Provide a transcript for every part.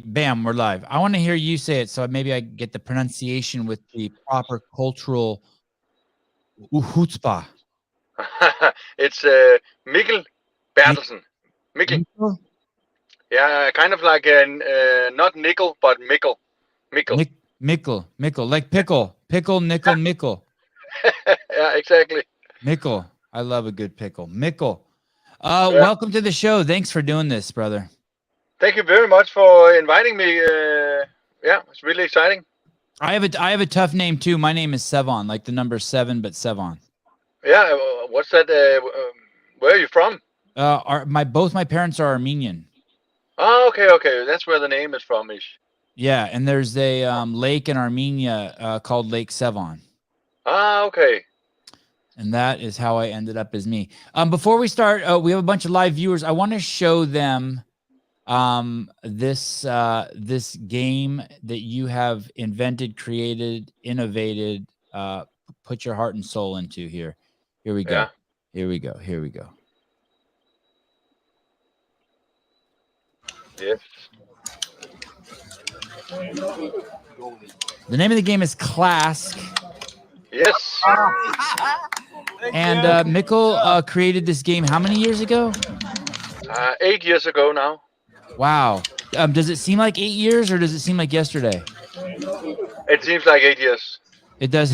Bam, we're live. I want to hear you say it so maybe I get the pronunciation with the proper cultural chutzpah. It's Mikkel Bertelsen. Mikkel. Mikkel? Yeah, kind of like not nickel, but Mikkel. Mikkel. Mikkel, like pickle, nickel, Mikkel. Yeah, exactly. Mikkel. I love a good pickle. Mikkel. Yeah. Welcome to the show. Thanks for doing this, brother. Thank you very much for inviting me. Yeah, it's really exciting. I have a tough name too. My name is Sevan, like the number 7, but Sevan. Yeah, what's that? Where are you from? Both my parents are Armenian. Oh, okay. That's where the name is from, ish. Yeah, and there's a lake in Armenia called Lake Sevan. Ah, okay. And that is how I ended up as me. Before we start, we have a bunch of live viewers. I want to show them this game that you have invented, created, innovated, put your heart and soul into here. Here we go. Yeah. Here we go. Here we go. Yes. The name of the game is Klask. Yes. And Mikkel created this game how many years ago? 8 years ago now. Wow. Does it seem like 8 years or does it seem like yesterday? It seems like 8 years. It does.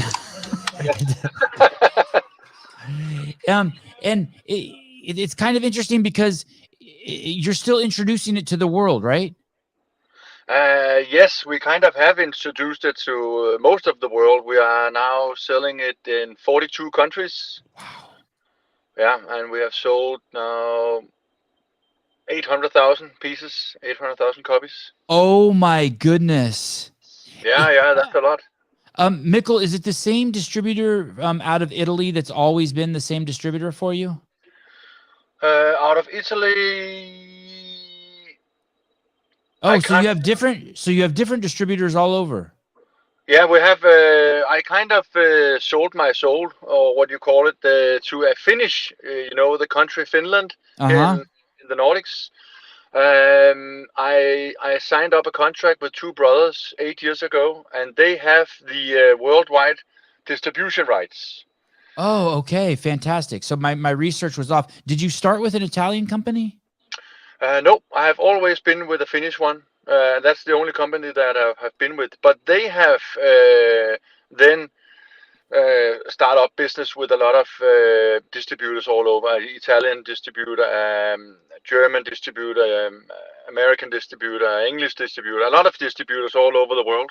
And it's kind of interesting because you're still introducing it to the world, right? Yes, we kind of have introduced it to most of the world. We are now selling it in 42 countries. Wow. Yeah, and we have sold now 800,000 pieces, 800,000 copies. Oh my goodness. Yeah, that's a lot. Mikkel, is it the same distributor out of Italy that's always been the same distributor for you? Out of Italy. Oh, so you have different distributors all over. Yeah, we have. I kind of sold my soul, or what you call it, to a Finnish. The country Finland in the Nordics. I signed up a contract with two brothers 8 years ago, and they have the worldwide distribution rights. Oh, okay, fantastic. So my research was off. Did you start with an Italian company? No, I have always been with a Finnish one. That's the only company that I have been with. But they have then start up business with a lot of distributors all over. Italian distributor, German distributor, American distributor, English distributor. A lot of distributors all over the world.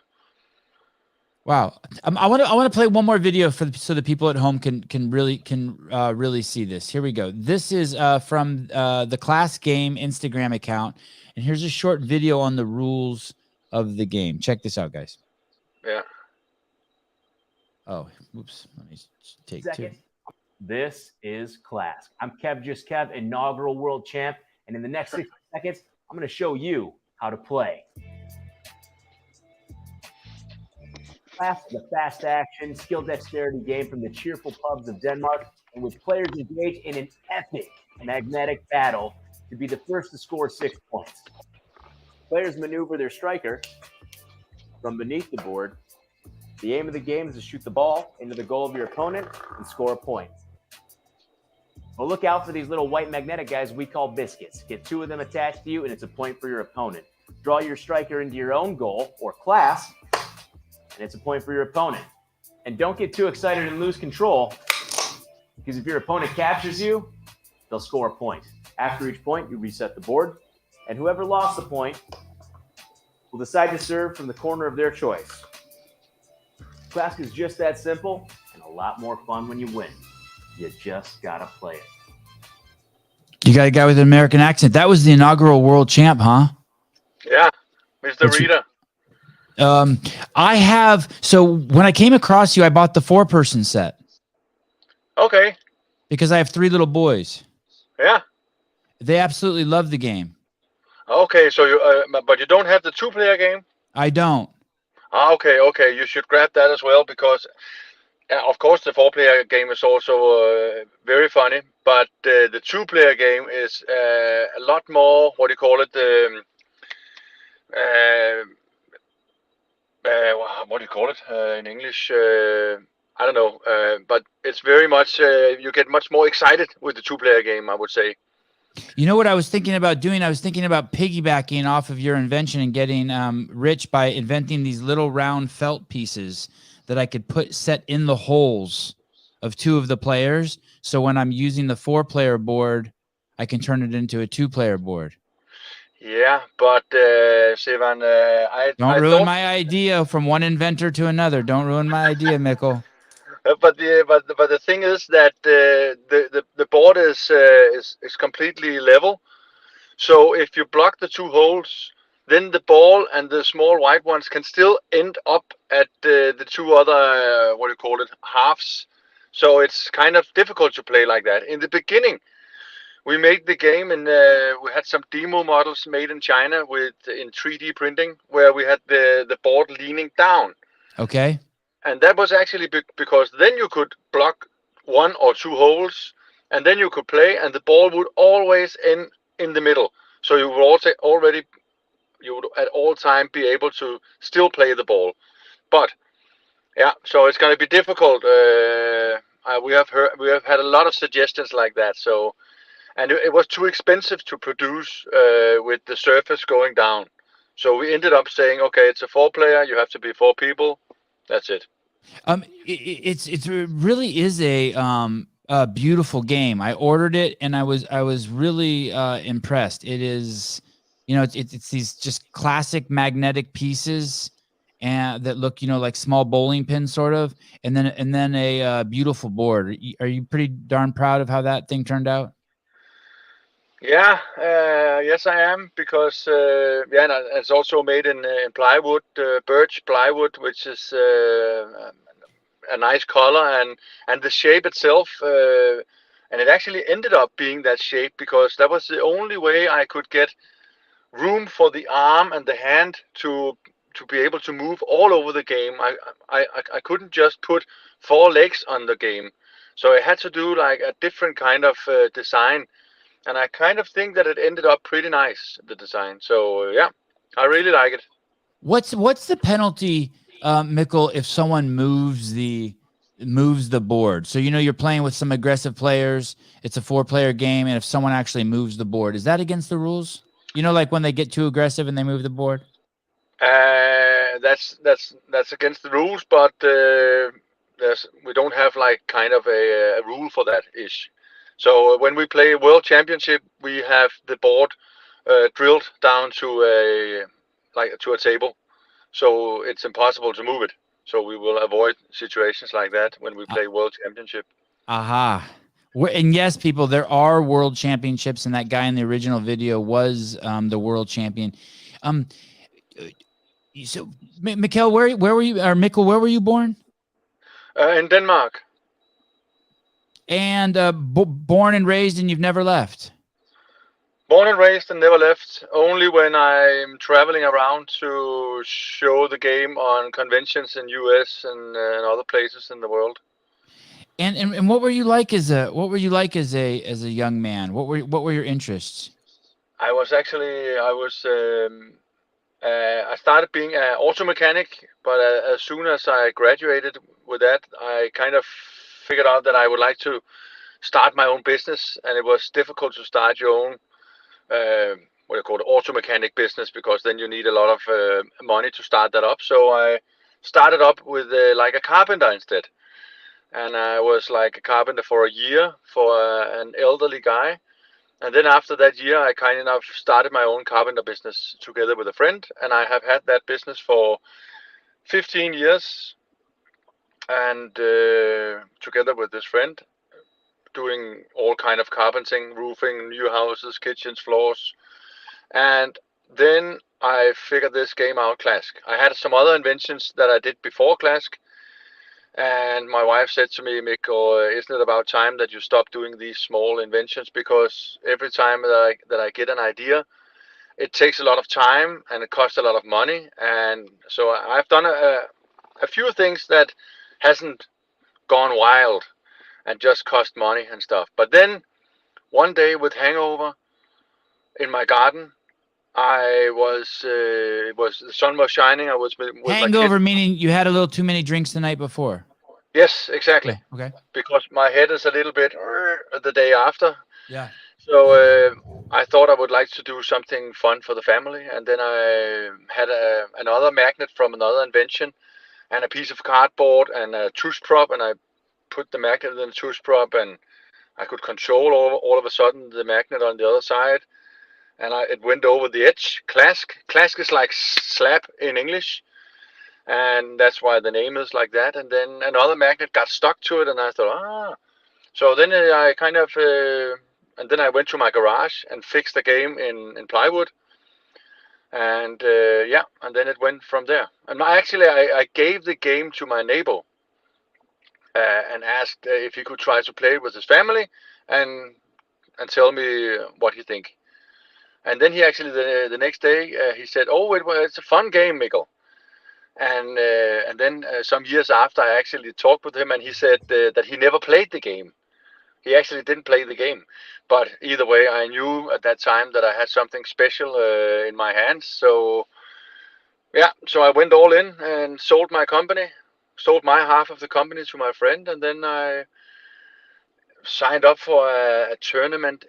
Wow, I want to play one more video so the people at home can really see this. Here we go. This is from the Klask Game Instagram account, and here's a short video on the rules of the game. Check this out, guys. Yeah. Oh, whoops. Let me take Second. This is Klask. I'm Kev, inaugural world champ, and in the next 60 seconds, I'm going to show you how to play. Klask is a fast action, skill dexterity game from the cheerful pubs of Denmark, in which players engage in an epic magnetic battle to be the first to score 6 points. Players maneuver their striker from beneath the board. The aim of the game is to shoot the ball into the goal of your opponent and score a point. Well, look out for these little white magnetic guys we call biscuits. Get 2 of them attached to you, and it's a point for your opponent. Draw your striker into your own goal, or Klask, and it's a point for your opponent. And don't get too excited and lose control, because if your opponent captures you, they'll score a point. After each point, you reset the board, and whoever lost the point will decide to serve from the corner of their choice. Klask is just that simple, and a lot more fun when you win. You just gotta play it. You got a guy with an American accent. That was the inaugural world champ, huh? Yeah, Mr. Reader. I have. So when I came across you, I bought the 4-person set. Okay. Because I have 3 little boys. Yeah. They absolutely love the game. Okay, so you but you don't have the 2-player game? I don't. Okay. You should grab that as well, because of course the 4-player game is also very funny, but the 2-player game is a lot more, what do you call it, what do you call it in English? I don't know, but it's very much you get much more excited with the two-player game, I would say. You know what I was thinking about doing? I was thinking about piggybacking off of your invention and getting rich by inventing these little round felt pieces that I could set in the holes of two of the players. So when I'm using the 4-player board, I can turn it into a 2-player board. Yeah, but Sevan, Don't I ruin thought, my idea from one inventor to another. Don't ruin my idea, Mikkel. but the thing is that the board is completely level. So if you block the two holes, then the ball and the small white ones can still end up at the two other what do you call it, halves. So it's kind of difficult to play like that. In the beginning, we made the game and we had some demo models made in China in 3D printing where we had the board leaning down. Okay. And that was actually because then you could block one or two holes and then you could play and the ball would always end in the middle. So you would also you would at all time be able to still play the ball. But yeah, so it's going to be difficult. We have had a lot of suggestions like that. So, and it was too expensive to produce with the surface going down. So we ended up saying, okay, it's a 4-player. You have to be 4 people. That's it. It really is a beautiful game. I ordered it and I was really impressed. It is, it's these just classic magnetic pieces and that look, like small bowling pins sort of, and then a beautiful board. Are you pretty darn proud of how that thing turned out? Yeah, yes, I am because yeah, and it's also made in plywood, birch plywood, which is a nice color and the shape itself. And it actually ended up being that shape because that was the only way I could get room for the arm and the hand to be able to move all over the game. I couldn't just put 4 legs on the game, so I had to do like a different kind of design. And I kind of think that it ended up pretty nice, the design. So yeah, I really like it. What's the penalty, Mikkel, if someone moves the board? So you're playing with some aggressive players. It's a 4-player game, and if someone actually moves the board, is that against the rules? Like when they get too aggressive and they move the board. That's against the rules, but we don't have like kind of a rule for that ish. So when we play World Championship, we have the board drilled down to a table, so it's impossible to move it. So we will avoid situations like that when we play World Championship. Aha. And yes, people, there are World Championships, and that guy in the original video was the world champion. So, Mikkel, where were you? Or Mikkel, where were you born? In Denmark. And born and raised, and you've never left? Born and raised and never left. Only when I'm traveling around to show the game on conventions in US and other places in the world. And what were you like as a young man? What were your interests? I started being an auto mechanic, but as soon as I graduated with that, I kind of figured out that I would like to start my own business, and it was difficult to start your own what do you call it, auto mechanic business, because then you need a lot of money to start that up. So I started up with like a carpenter instead, and I was like a carpenter for a year for an elderly guy. And then after that year, I kind of started my own carpenter business together with a friend, and I have had that business for 15 years. And together with this friend, doing all kind of carpenting, roofing, new houses, kitchens, floors. And then I figured this game out, Klask. I had some other inventions that I did before Klask. And my wife said to me, Mikkel, isn't it about time that you stop doing these small inventions? Because every time that I get an idea, it takes a lot of time and it costs a lot of money. And so I've done a few things that hasn't gone wild and just cost money and stuff. But then one day with hangover in my garden, The sun was shining. I was with my kid. Hangover meaning you had a little too many drinks the night before. Yes, exactly. Okay. Because my head is a little bit the day after. Yeah. So I thought I would like to do something fun for the family, and then I had another magnet from another invention, and a piece of cardboard and a tooth prop, and I put the magnet in the tooth prop, and I could control all of a sudden the magnet on the other side, and it went over the edge. Klask. Klask is like slap in English, and that's why the name is like that. And then another magnet got stuck to it, and I thought, So then I kind of, and then I went to my garage and fixed the game in plywood, and and then it went from there. And I gave the game to my neighbor and asked if he could try to play it with his family and tell me what he think. And then he actually the next day he said, "Oh, it's a fun game, Mikkel." And then some years after, I actually talked with him, and he said that he never played the game. He actually didn't play the game, but either way, I knew at that time that I had something special in my hands. So so I went all in and sold my company, sold my half of the company to my friend, and then I signed up for a tournament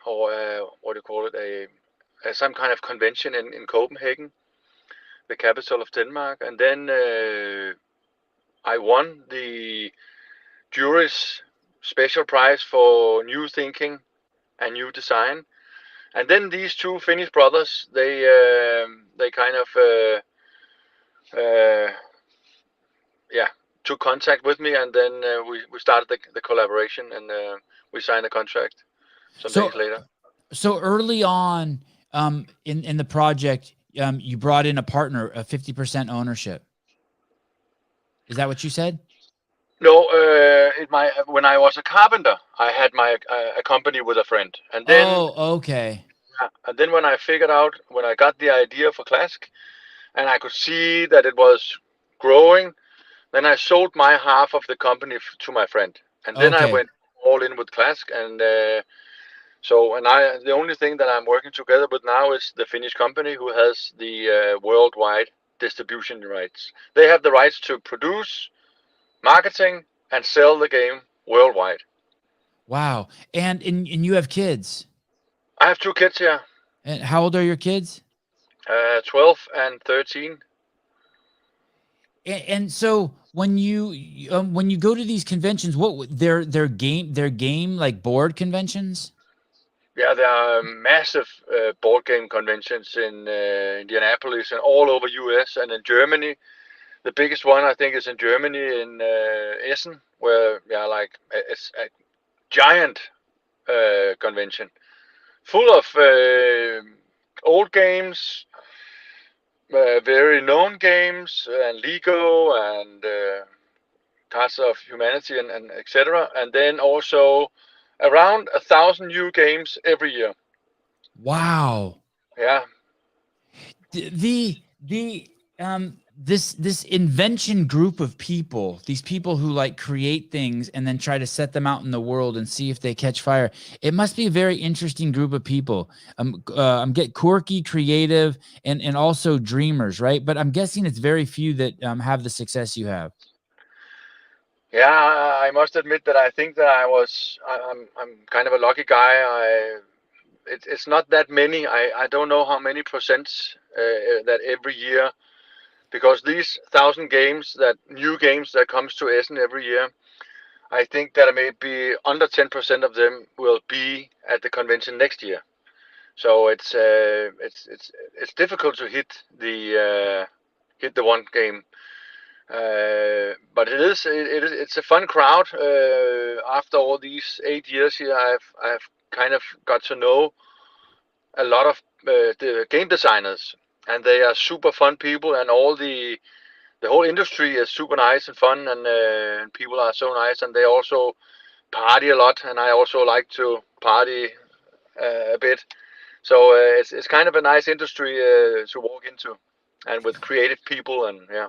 what do you call it, some kind of convention in Copenhagen, the capital of Denmark, and then I won the jury's special prize for new thinking and new design. And then these two Finnish brothers, they kind of took contact with me, and then we started the collaboration, and we signed a contract some days later. So early on in the project, you brought in a partner, a 50% ownership. Is that what you said? No, when I was a carpenter, I had a company with a friend, and then okay. And then when I got the idea for Klask, and I could see that it was growing, then I sold my half of the company to my friend, and then I went all in with Klask, and the only thing that I'm working together with now is the Finnish company who has the worldwide distribution rights. They have the rights to produce, marketing, and sell the game worldwide. Wow. And you have kids? I have two kids, yeah. And how old are your kids? 12 and 13. And so when you go to these conventions, what their game like board conventions? Yeah, there are massive board game conventions in Indianapolis and all over US and in Germany. The biggest one I think is in Germany in Essen, where it's a giant convention full of old games, very known games, and Lego and Cards of Humanity and etc. And then also around 1,000 new games every year. Wow. Yeah. This invention group of people, these people who like create things and then try to set them out in the world and see if they catch fire. It must be a very interesting group of people. Get quirky, creative, and also dreamers, right? But I'm guessing it's very few that have the success you have. Yeah, I must admit that I think that I'm kind of a lucky guy. It's not that many. I don't know how many percents that every year, because these 1,000 new games that comes to Essen every year, I think that maybe under 10% of them will be at the convention next year. So it's difficult to hit the one game. But it's a fun crowd. After all these 8 years here, I've kind of got to know a lot of the game designers, and they are super fun people, and all the whole industry is super nice and fun, and people are so nice, and they also party a lot, and I also like to party a bit. So it's kind of a nice industry to walk into, and with creative people, and yeah.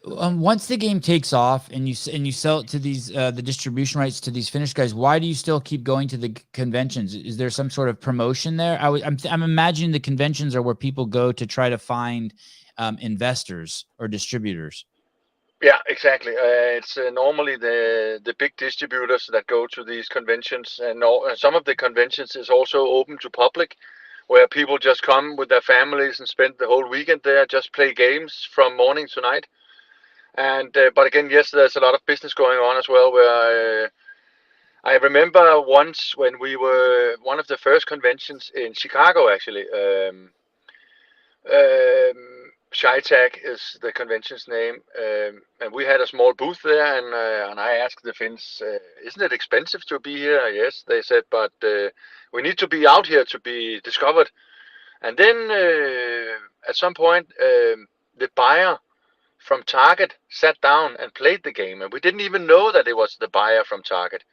Once the game takes off and you sell it to these the distribution rights to these Finnish guys, why do you still keep going to the conventions? Is there some sort of promotion there? I'm imagining the conventions are where people go to try to find investors or distributors. Yeah, exactly. It's normally the big distributors that go to these conventions, and some of the conventions is also open to public, where people just come with their families and spend the whole weekend there, just play games from morning to night. And but again, yes, there's a lot of business going on as well. Where I remember once when we were one of the first conventions in Chicago, actually. ShyTag is the convention's name, and we had a small booth there, and I asked the Finns, "Isn't it expensive to be here?" Yes, they said, but we need to be out here to be discovered. And then at some point, the buyer from Target sat down and played the game, and we didn't even know that it was the buyer from Target.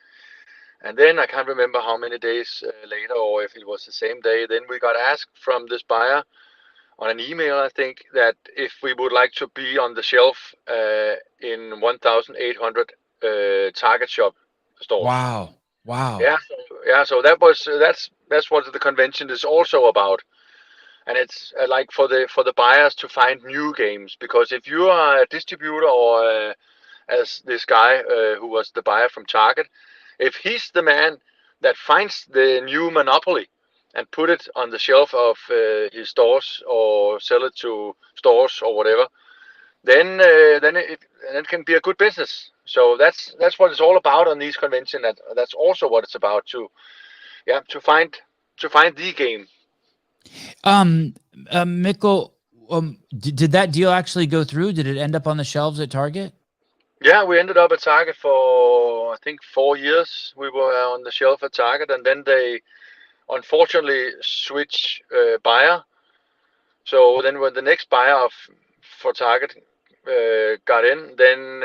And then I can't remember how many days later, or if it was the same day, then we got asked from this buyer on an email, I think, that if we would like to be on the shelf in 1,800 Target shop stores. Wow. Yeah. So that's what the convention is also about. And it's like for the buyers to find new games, because if you are a distributor or as this guy who was the buyer from Target, if he's the man that finds the new Monopoly and put it on the shelf of his stores or sell it to stores or whatever, then it can be a good business. So that's what it's all about on these conventions. That's also what it's about to find the game. Mikkel, did that deal actually go through? Did it end up on the shelves at Target? Yeah, we ended up at Target for I think 4 years. We were on the shelf at Target, and then they unfortunately switch buyer. So then when the next buyer for Target got in, then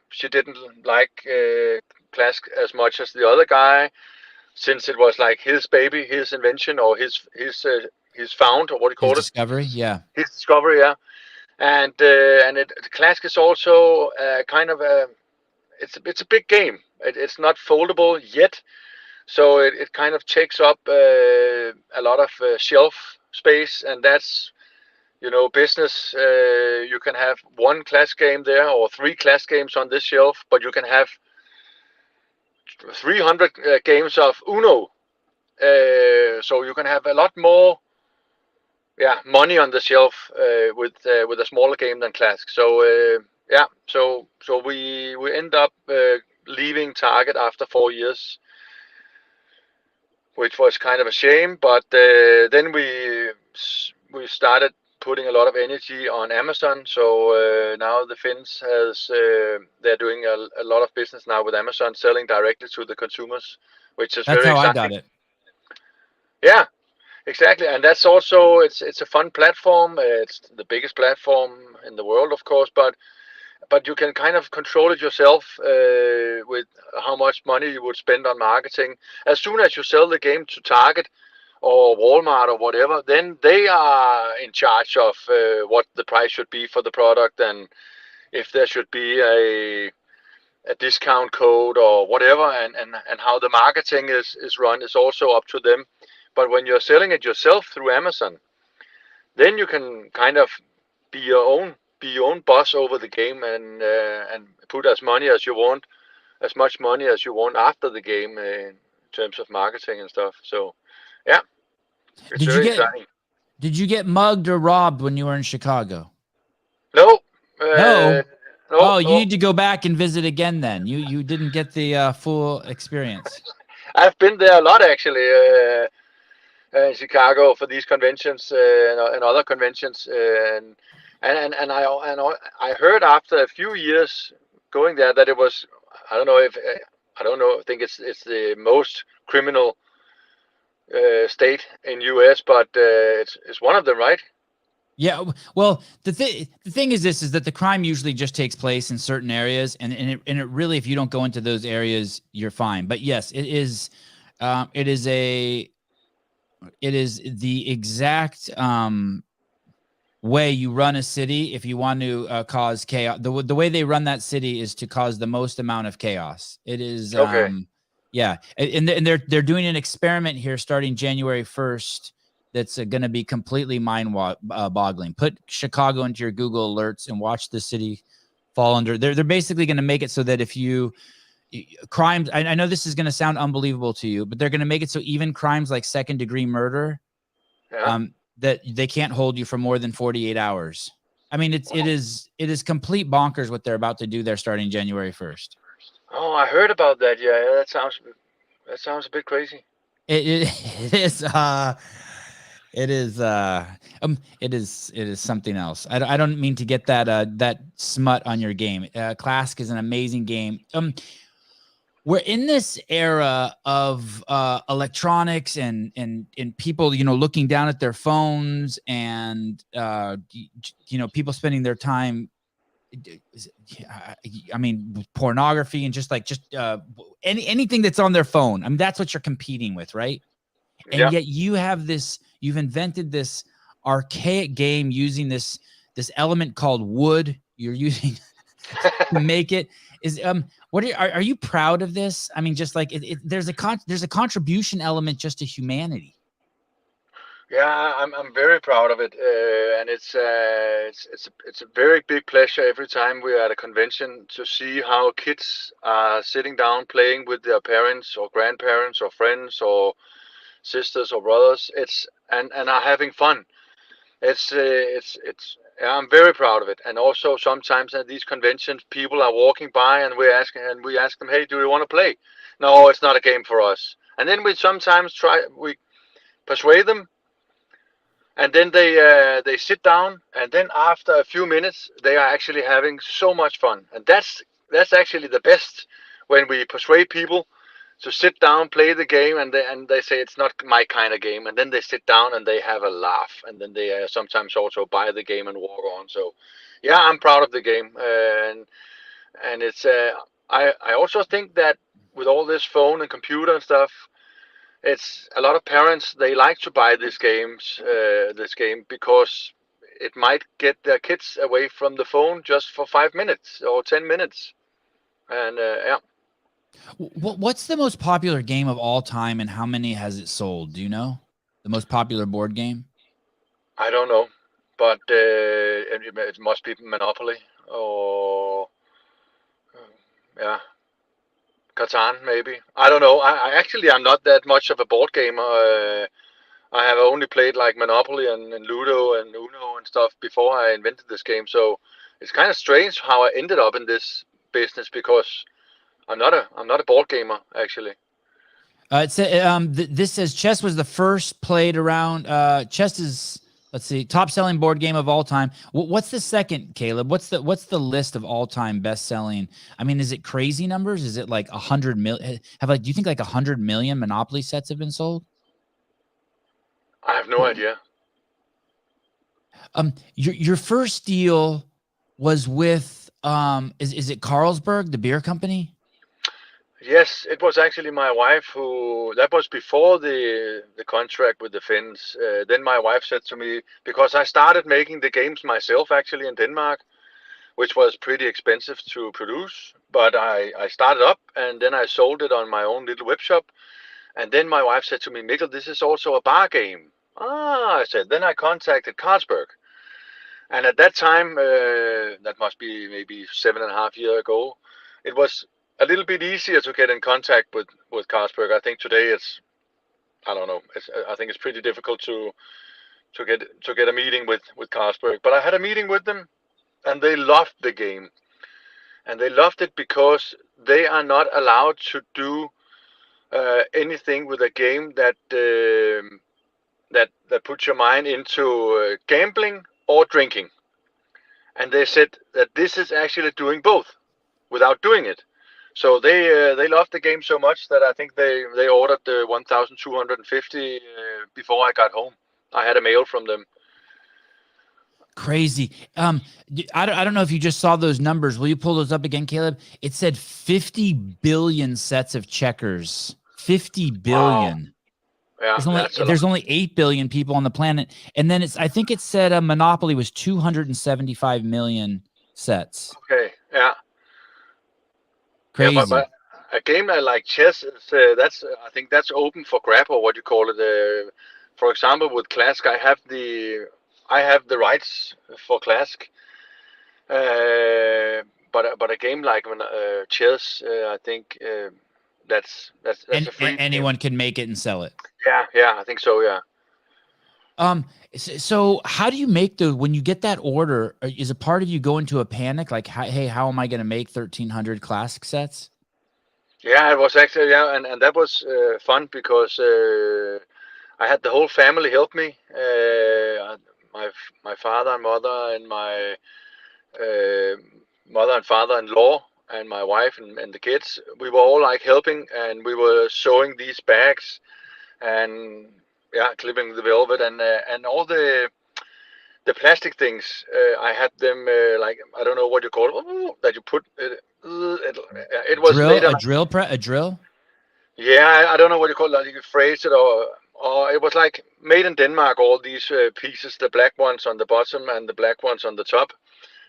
she didn't like Klask as much as the other guy, since it was like his baby, his invention, or his found, or what do you call it? Discovery, yeah. His discovery, yeah. And Klask is also kind of it's a big game. It's not foldable yet. So it kind of takes up a lot of shelf space, and that's, business. You can have one Klask game there or 3 Klask games on this shelf, but you can have 300 games of Uno. So you can have a lot more money on the shelf with a smaller game than Klask. So so we end up leaving Target after 4 years, which was kind of a shame. But then we started putting a lot of energy on Amazon. So now the Finns they're doing a lot of business now with Amazon, selling directly to the consumers, which is That's very how exciting. I got it. Yeah, exactly. And that's also it's a fun platform. It's the biggest platform in the world, of course, but you can kind of control it yourself with how much money you would spend on marketing. As soon as you sell the game to Target or Walmart or whatever, then they are in charge of what the price should be for the product, and if there should be a discount code or whatever, and how the marketing is run is also up to them. But when you're selling it yourself through Amazon, then you can kind of be your own boss over the game, and put as much money as you want after the game in terms of marketing and stuff. So yeah, it's very exciting. Did you get mugged or robbed when you were in Chicago? No. No. No. You need to go back and visit again then. You didn't get the full experience. I've been there a lot, actually, in Chicago for these conventions and other conventions, and I heard after a few years going there that it was, I think it's the most criminal state in US, but it's one of them, right? Yeah, well, the thing is that the crime usually just takes place in certain areas, and it really, if you don't go into those areas, you're fine. But yes, it is the exact way you run a city if you want to cause chaos. The way they run that city is to cause the most amount of chaos. It is Okay. yeah, and they're doing an experiment here starting January 1st that's going to be completely mind-boggling. Put Chicago into your Google alerts and watch the city fall under. They're basically going to make it so that if you crimes, I know this is going to sound unbelievable to you, but they're going to make it so even crimes like second-degree murder, Yeah. that they can't hold you for more than 48 hours. I mean, it is complete bonkers what they're about to do there starting January 1st. Oh, I heard about that. Yeah, that sounds a bit crazy. It is it is something else. I don't mean to get that smut on your game. Klask is an amazing game. We're in this era of electronics and people, looking down at their phones and people spending their time. I mean, pornography and just anything that's on their phone. I mean, that's what you're competing with, right? And Yeah. yet you've invented this archaic game using this element called wood. You're using to make it. Is what are you proud of this? I mean, just like there's a contribution element just to humanity. Yeah, I'm very proud of it, and it's a very big pleasure every time we're at a convention to see how kids are sitting down playing with their parents or grandparents or friends or sisters or brothers. And are having fun. Yeah, I'm very proud of it. And also sometimes at these conventions, people are walking by and we ask them, hey, do you want to play? No, it's not a game for us. And then we sometimes we persuade them, and then they sit down, and then after a few minutes, they are actually having so much fun. And that's actually the best, when we persuade people to sit down, play the game, and they say it's not my kind of game, and then they sit down and they have a laugh, and then they sometimes also buy the game and walk on. So, yeah, I'm proud of the game, and it's I also think that with all this phone and computer and stuff, it's a lot of parents, they like to buy this game because it might get their kids away from the phone just for 5 minutes or 10 minutes, and yeah. What's the most popular game of all time, and how many has it sold? Do you know the most popular board game? I don't know, but it must be Monopoly or yeah, Catan maybe. I don't know. I actually I'm not that much of a board gamer. I have only played like Monopoly and Ludo and Uno and stuff before I invented this game. So it's kind of strange how I ended up in this business, because I'm not a board gamer actually. It said this says chess was the first played around. Chess is, let's see, top selling board game of all time. What's the second, Caleb? What's the list of all time best selling? I mean, is it crazy numbers? Is it like 100 million? Do you think like 100 million Monopoly sets have been sold? I have no idea. Your first deal was with is it Carlsberg, the beer company? Yes, it was actually my wife who. That was before the contract with the Finns. Then my wife said to me, because I started making the games myself actually in Denmark, which was pretty expensive to produce. But I started up, and then I sold it on my own little web shop. And then my wife said to me, Mikkel, this is also a bar game. I said. Then I contacted Carlsberg. And at that time, that must be maybe 7.5 years ago, it was a little bit easier to get in contact with Carlsberg. I think today I don't know. I think it's pretty difficult to get a meeting with Carlsberg. But I had a meeting with them, and they loved the game, and they loved it because they are not allowed to do anything with a game that puts your mind into gambling or drinking. And they said that this is actually doing both without doing it. So they loved the game so much that I think they ordered the 1,250 before I got home. I had a mail from them. Crazy. I don't know if you just saw those numbers. Will you pull those up again, Caleb? It said 50 billion sets of checkers. 50 billion. Yeah. There's only 8 billion people on the planet, and then I think it said Monopoly was 275 million sets. Okay. Yeah. Crazy. Yeah, but a game like chess is I think that's open for grab, or what you call it. For example, with Klask, I have the rights for Klask. But a game like chess, I think that's a free anyone game. can make it and sell it. Yeah, I think so. Yeah. So how do you make when you get that order? Is a part of you go into a panic, like, hey, how am I going to make 1,300 Klask sets? Yeah, it was actually and that was fun because I had the whole family help me. My father and mother and my mother and father-in-law and my wife and the kids. We were all like helping, and we were sewing these bags and clipping the velvet and all the plastic things. I had them like, I don't know what you call it, that you put it was a drill. Yeah, I don't know what you call it. Like you phrase it, or it was like made in Denmark. All these pieces, the black ones on the bottom and the black ones on the top.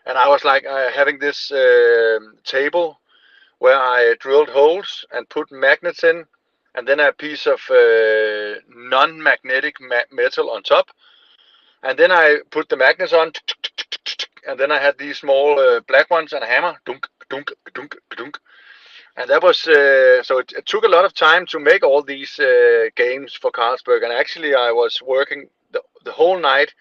And I was like having this table where I drilled holes and put magnets in, and then a piece of non-magnetic metal on top. And then I put the magnets on, and then I had these small black ones and a hammer, dunk, dunk, dunk, dunk. And that was, so it took a lot of time to make all these games for Carlsberg. And actually I was working the whole night,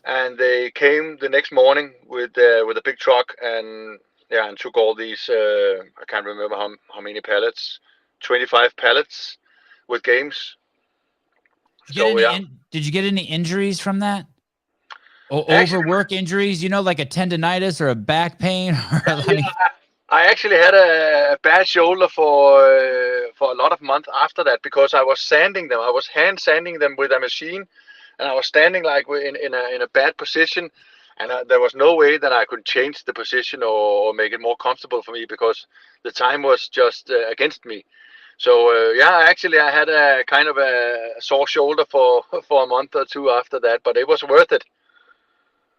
and they came the next morning with a big truck and took all these, I can't remember how many pallets, 25 pallets with games. Did you get any injuries from that? Overwork injuries, like a tendonitis or a back pain? I actually had a bad shoulder for a lot of months after that, because I was sanding them. I was hand sanding them with a machine, and I was standing like in a bad position, and there was no way that I could change the position or make it more comfortable for me, because the time was just against me. So actually I had a kind of a sore shoulder for a month or two after that, but it was worth it.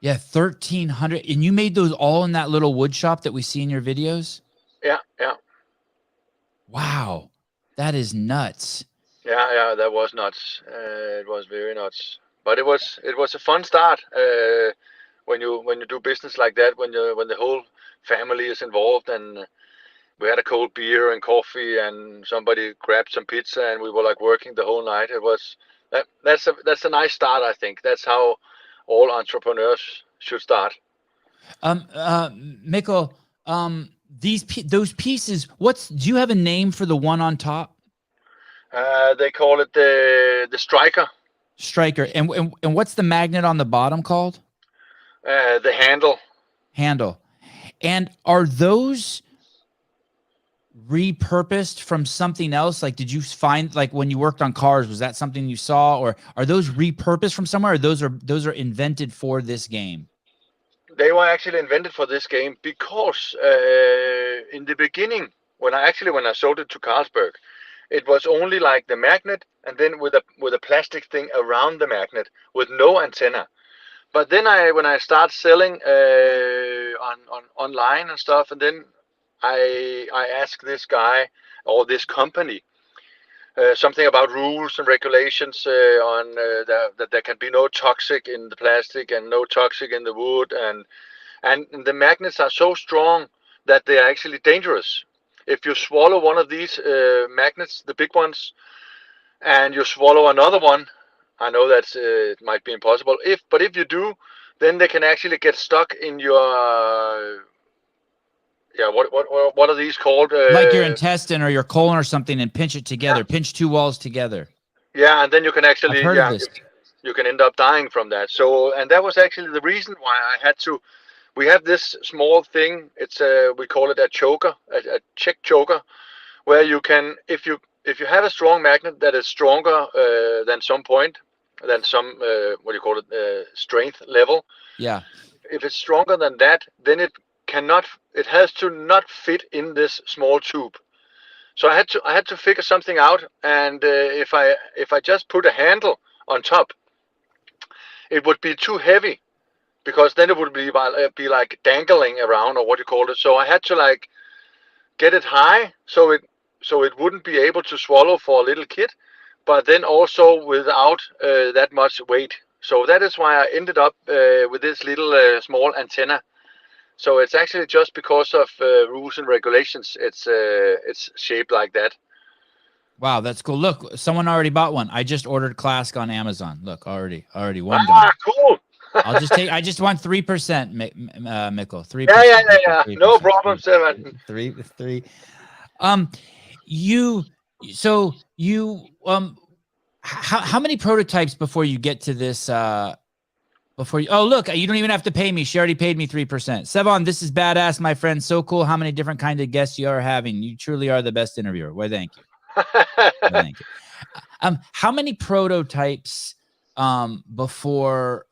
Yeah, 1,300, and you made those all in that little wood shop that we see in your videos? Yeah. Wow, that is nuts. Yeah, that was nuts. It was very nuts, but it was a fun start. When you do business like that, when the whole family is involved, and we had a cold beer and coffee, and somebody grabbed some pizza, and we were like working the whole night. It was that's a nice start. I think that's how all entrepreneurs should start. Mikkel, those pieces, do you have a name for the one on top? They call it the striker. Striker. And what's the magnet on the bottom called? The handle. Handle. And are those repurposed from something else? Like, did you find, like, when you worked on cars, was that something you saw, or are those repurposed from somewhere, or those are invented for this game? They were actually invented for this game, because in the beginning, when I sold it to Carlsberg, it was only like the magnet, and then with a plastic thing around the magnet with no antenna. But then when I start selling on online and stuff, and then I asked this guy or this company something about rules and regulations on that there can be no toxic in the plastic and no toxic in the wood, and the magnets are so strong that they are actually dangerous. If you swallow one of these magnets, the big ones, and you swallow another one, I know that it might be impossible. But if you do, then they can actually get stuck in your what are these called? Like your intestine or your colon or something, and pinch it together. Pinch two walls together. Yeah, and then you can actually I've heard of this. You can end up dying from that. So, and that was actually the reason why I had to. We have this small thing. It's we call it a choker, a check choker, where you can, if you have a strong magnet that is stronger than some what do you call it, strength level. Yeah. If it's stronger than that, then it has to not fit in this small tube. So I had to figure something out, and if I just put a handle on top, it would be too heavy, because then it would be like dangling around, or what you call it. So I had to like get it high, so it wouldn't be able to swallow for a little kid, but then also without that much weight. So that is why I ended up with this little small antenna. So it's actually just because of rules and regulations. It's shaped like that. Wow, that's cool. Look, someone already bought one. I just ordered Klask on Amazon. Look, already one done. Cool. I just want 3%, Mikkel. 3%. Yeah. 3%, No problem, Sevan. Three. How many prototypes before you get to this? Oh, look, you don't even have to pay me. She already paid me 3%. Sevan, this is badass, my friend. So cool. How many different kinds of guests you are having? You truly are the best interviewer. Well, thank you. Thank you. How many prototypes before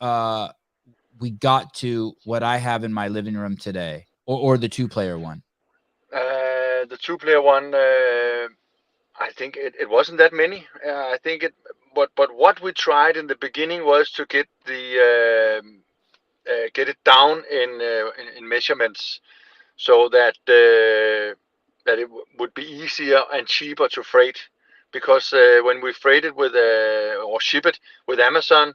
we got to what I have in my living room today, or the 2-player one? The 2-player one, I think it wasn't that many. I think but what we tried in the beginning was to get it down in measurements, so that it would be easier and cheaper to freight, because when we freight it with or ship it with Amazon,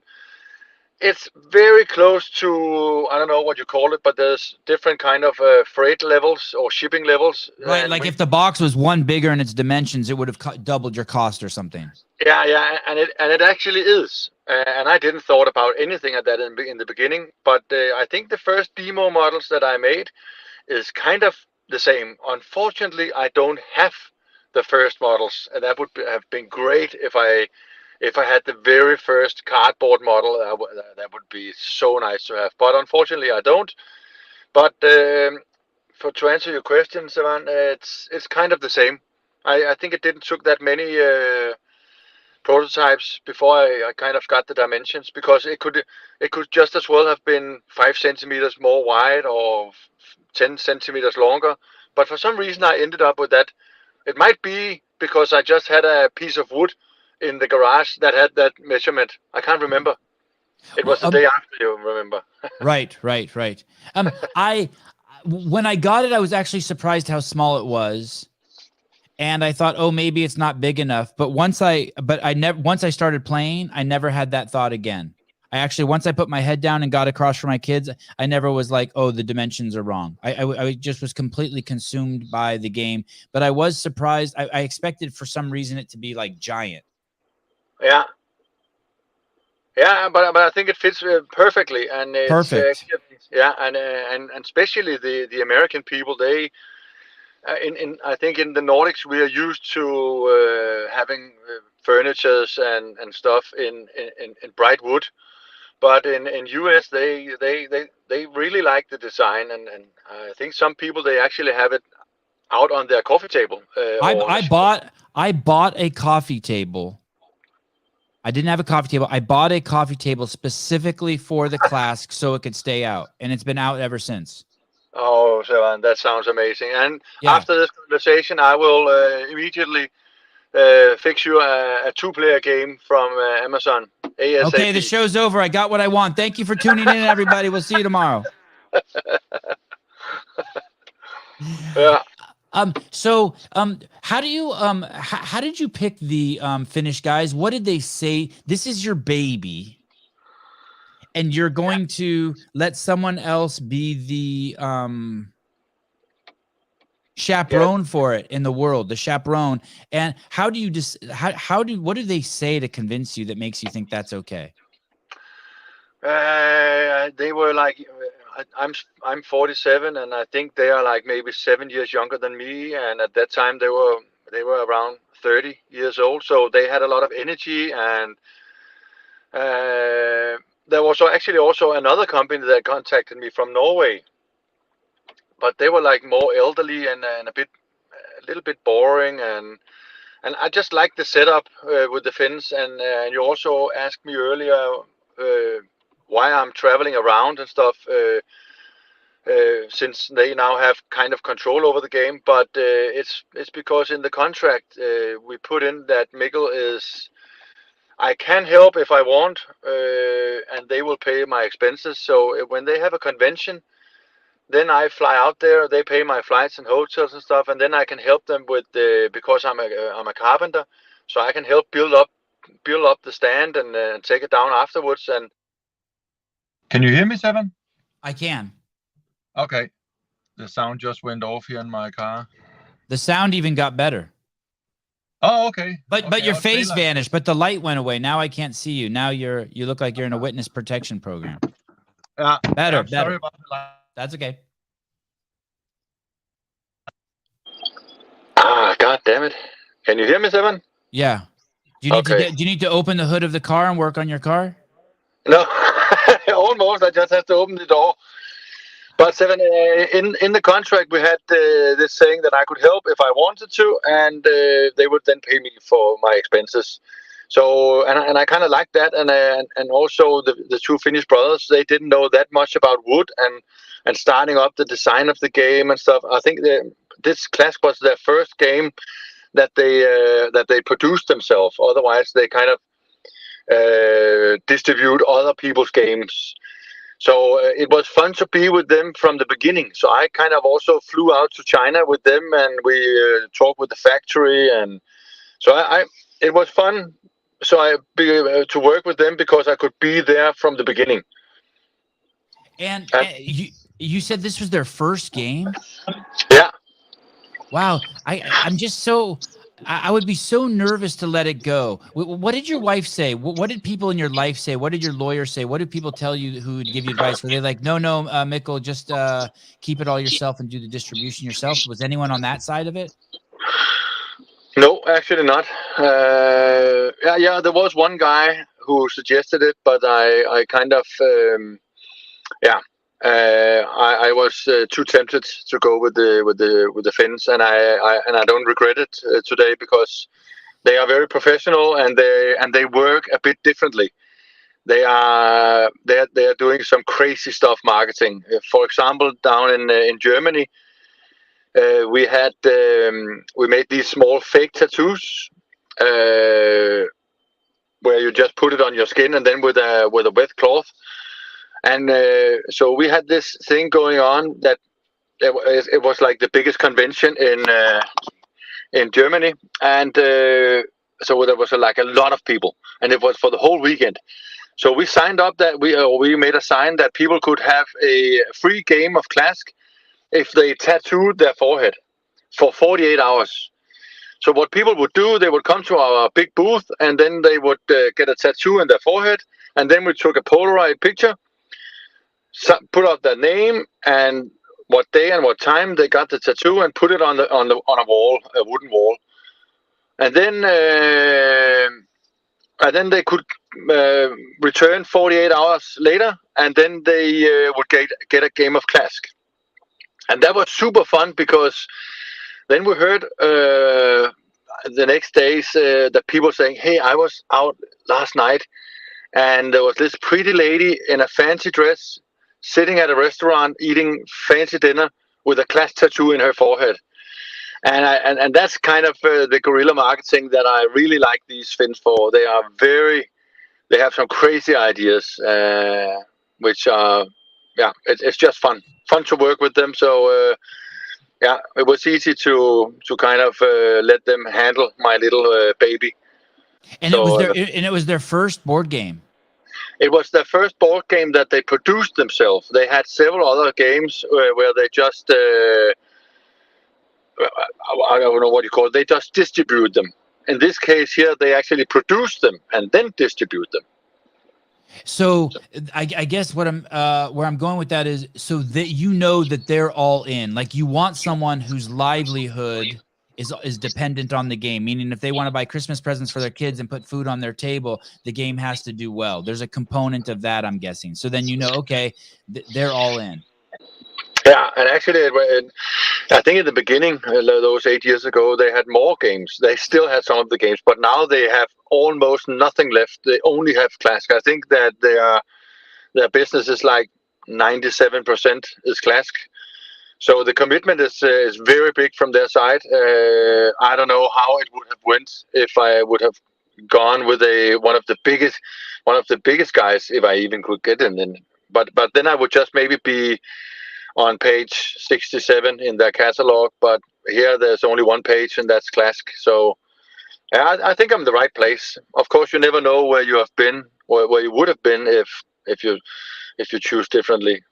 it's very close to, I don't know what you call it, but there's different kind of freight levels or shipping levels. Right, like if the box was one bigger in its dimensions, it would have doubled your cost or something. Yeah, and it actually is. And I didn't thought about anything of that in the beginning, but I think the first demo models that I made is kind of the same. Unfortunately, I don't have the first models, and that would have been great if I had the very first cardboard model. That would be so nice to have, but unfortunately I don't. But to answer your question, Sevan, it's kind of the same. I think it didn't took that many prototypes before I kind of got the dimensions, because it could just as well have been 5 centimeters more wide or 10 centimeters longer. But for some reason I ended up with that. It might be because I just had a piece of wood in the garage that had that measurement. I can't remember. It was the day after, you remember. Right. When I got it, I was actually surprised how small it was. And I thought, oh, maybe it's not big enough. But once I started playing, I never had that thought again. Once I put my head down and got across for my kids, I never was like, oh, the dimensions are wrong. I just was completely consumed by the game. But I was surprised. I expected for some reason it to be like giant. Yeah, but I think it fits perfectly, and it's, perfect. And especially the American people, they I think in the Nordics we are used to having furnitures and stuff in bright wood, but in US they really like the design, and I think some people, they actually have it out on their coffee table. I bought a coffee table. I didn't have a coffee table. I bought a coffee table specifically for the Klask so it could stay out, and it's been out ever since. Oh, Sevan, that sounds amazing. And after this conversation, I will immediately fix you a 2-player game from Amazon ASAP. Okay, the show's over. I got what I want. Thank you for tuning in, everybody. We'll see you tomorrow. Yeah. So how did you pick the Finnish guys? What did they say? This is your baby, and you're going to let someone else be the chaperone for it in the world, the chaperone. And how do you what do they say to convince you that makes you think that's okay? They were like, I'm 47, and I think they are like maybe 7 years younger than me, and at that time they were around 30 years old, so they had a lot of energy. And there was actually also another company that contacted me from Norway, but they were like more elderly and a little bit boring, and I just like the setup with the Finns. And you also asked me earlier why I'm traveling around and stuff. since they now have kind of control over the game. But it's because in the contract we put in that Mikkel is, I can help if I want, and they will pay my expenses. So when they have a convention, then I fly out there. They pay my flights and hotels and stuff, and then I can help them with because I'm a carpenter, so I can help build up the stand and take it down afterwards. And can you hear me, Sevan? I can. Okay, the sound just went off here in my car. The sound even got better. Oh, okay. But your face vanished, but the light went away. Now I can't see you. Now you look like you're in a witness protection program. Better. Sorry about the light. That's okay. God damn it! Can you hear me, Sevan? Yeah. Do you need to open the hood of the car and work on your car? No, almost. I just have to open the door. But Sevan, in the contract we had this saying that I could help if I wanted to, and they would then pay me for my expenses. So and I kind of liked that, and also the two Finnish brothers, they didn't know that much about wood and starting up the design of the game and stuff. I think this Klask was their first game that they produced themselves. Otherwise, they kind of distribute other people's games. So it was fun to be with them from the beginning. So I kind of also flew out to China with them, and we talked with the factory, and so it was fun. So to work with them because I could be there from the beginning. And you said this was their first game? Yeah. Wow. I'm just so, I would be so nervous to let it go. What did your wife say? What did people in your life say? What did your lawyer say? What did people tell you who would give you advice? Were they like, no, Mikkel, just keep it all yourself and do the distribution yourself? Was anyone on that side of it? No, actually not. Yeah, there was one guy who suggested it, but I kind of, I was too tempted to go with the Finns, and I don't regret it today because they are very professional and they work a bit differently. They are doing some crazy stuff marketing. For example, down in Germany. We made these small fake tattoos where you just put it on your skin and then with a wet cloth. And so we had this thing going on that it was like the biggest convention in Germany, and so there was like a lot of people, and it was for the whole weekend. So we signed up that we made a sign that people could have a free game of Klask if they tattooed their forehead for 48 hours. So what people would do, they would come to our big booth and then they would get a tattoo in their forehead, and then we took a Polaroid picture, put out their name and what day and what time they got the tattoo, and put it on a wall, a wooden wall, and then they could return 48 hours later, and then they would get a game of Klask. And that was super fun because then we heard the next days that people saying, hey, I was out last night and there was this pretty lady in a fancy dress sitting at a restaurant eating fancy dinner with a Klask tattoo in her forehead. And that's kind of the guerrilla marketing that I really like these Finns for. They have some crazy ideas, which are, it's just fun to work with them. So it was easy to kind of let them handle my little baby. And so, it was their first board game. It was their first board game that they produced themselves. They had several other games where they just I don't know what you call it. They just distribute them. In this case here, they actually produce them and then distribute them. So I guess what where I'm going with that is so that that they're all in. Like you want someone whose livelihood is dependent on the game. Meaning, if they want to buy Christmas presents for their kids and put food on their table, the game has to do well. There's a component of that, I'm guessing. So then okay, they're all in. Yeah, and actually, I think in the beginning, those 8 years ago, they had more games. They still had some of the games, but now they have almost nothing left. They only have Klask. I think that their business is like 97% is Klask. So the commitment is very big from their side. I don't know how it would have went if I would have gone with one of the biggest guys, if I even could get in. But then I would just maybe be on page 67 in their catalog. But here there's only one page, and that's Klask. So I think I'm in the right place. Of course, you never know where you have been, or where you would have been if you choose differently.